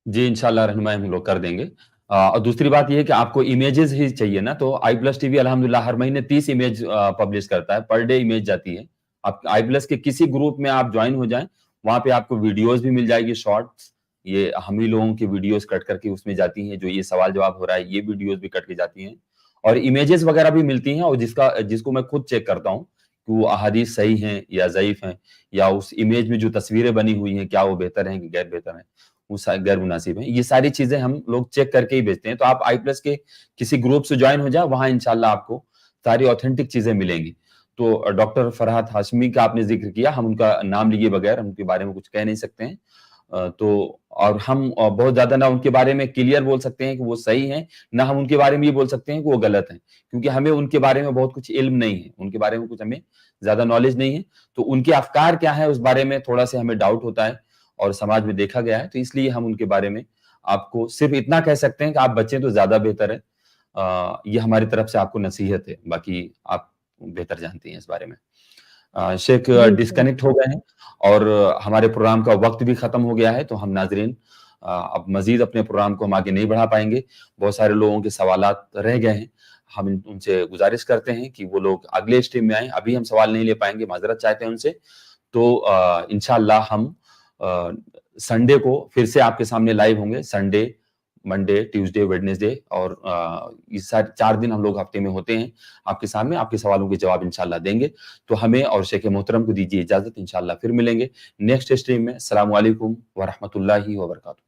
Speaker 2: जी इंशाल्लाह रहनुमाई हम लोग कर देंगे। और दूसरी बात ये है कि आपको इमेजेस ही चाहिए ना, तो i+ TV अल्हम्दुलिल्लाह हर महीने 30 इमेज पब्लिश करता है, पर डे इमेज जाती है। आप i+ के किसी ग्रुप में आप ज्वाइन हो जाएं, वहां पे आपको वीडियोस भी मिल जाएगी, शॉर्ट्स, ये हम ही लोगों की वीडियोस कट करके उसमें जाती हैं, जो ये सवाल जवाब हो रहा है ये वीडियोस भी कट के जाती हैं, और इमेजेस वगैरह भी मिलती हैं, और जिसको मैं खुद चेक करता हूँ कि वो अहादीस सही हैं या ज़ईफ हैं, या उस इमेज में जो तस्वीरें बनी हुई हैं क्या वो बेहतर हैं कि गैर बेहतर हैं, वो गैर मुनासिब हैं, ये सारी चीजें हम लोग चेक करके ही भेजते हैं। तो आप i+ के किसी ग्रुप से ज्वाइन हो जाए, वहां इंशाल्लाह आपको सारी ऑथेंटिक चीजें मिलेंगी। तो डॉक्टर फरहत हाशमी का आपने जिक्र किया, हम उनका नाम लिए बगैर हम उनके बारे में कुछ कह नहीं सकते हैं, तो और हम बहुत ज्यादा ना उनके बारे में क्लियर बोल सकते हैं कि वो सही हैं, ना हम उनके बारे में ये बोल सकते हैं कि वो गलत हैं, क्योंकि हमें उनके बारे में बहुत कुछ इल्म नहीं है, उनके बारे में कुछ हमें ज्यादा नॉलेज नहीं है, तो उनके अफकार क्या है उस बारे में थोड़ा सा हमें डाउट होता है और समाज में देखा गया है, तो इसलिए हम उनके बारे में आपको सिर्फ इतना कह सकते हैं कि आप बचें तो ज्यादा बेहतर है। ये हमारी तरफ से आपको नसीहत है, बाकी आप बेहतर जानती हैं इस बारे में। शेख डिस्कनेक्ट हो गए हैं और हमारे प्रोग्राम का वक्त भी खत्म हो गया है, तो हम नाजरीन अब मजीद अपने प्रोग्राम को हम आगे नहीं बढ़ा पाएंगे, बहुत सारे लोगों के सवालात रह गए हैं, हम उनसे गुजारिश करते हैं कि वो लोग अगले स्ट्रीम में आए, अभी हम सवाल नहीं ले पाएंगे, माजरत चाहते हैं उनसे, तो इंशाअल्लाह हम संडे को फिर से आपके सामने लाइव होंगे, संडे, मंडे, ट्यूसडे, वेडनेसडे, और इस 4 दिन हम लोग हफ्ते में होते हैं आपके सामने, आपके सवालों के जवाब इंशाल्लाह देंगे। तो हमें और शेख मोहतरम को दीजिए इजाजत, इंशाल्लाह फिर मिलेंगे नेक्स्ट स्ट्रीम में। अस्सलामु अलैकुम व रहमतुल्लाहि व बरकातुहू।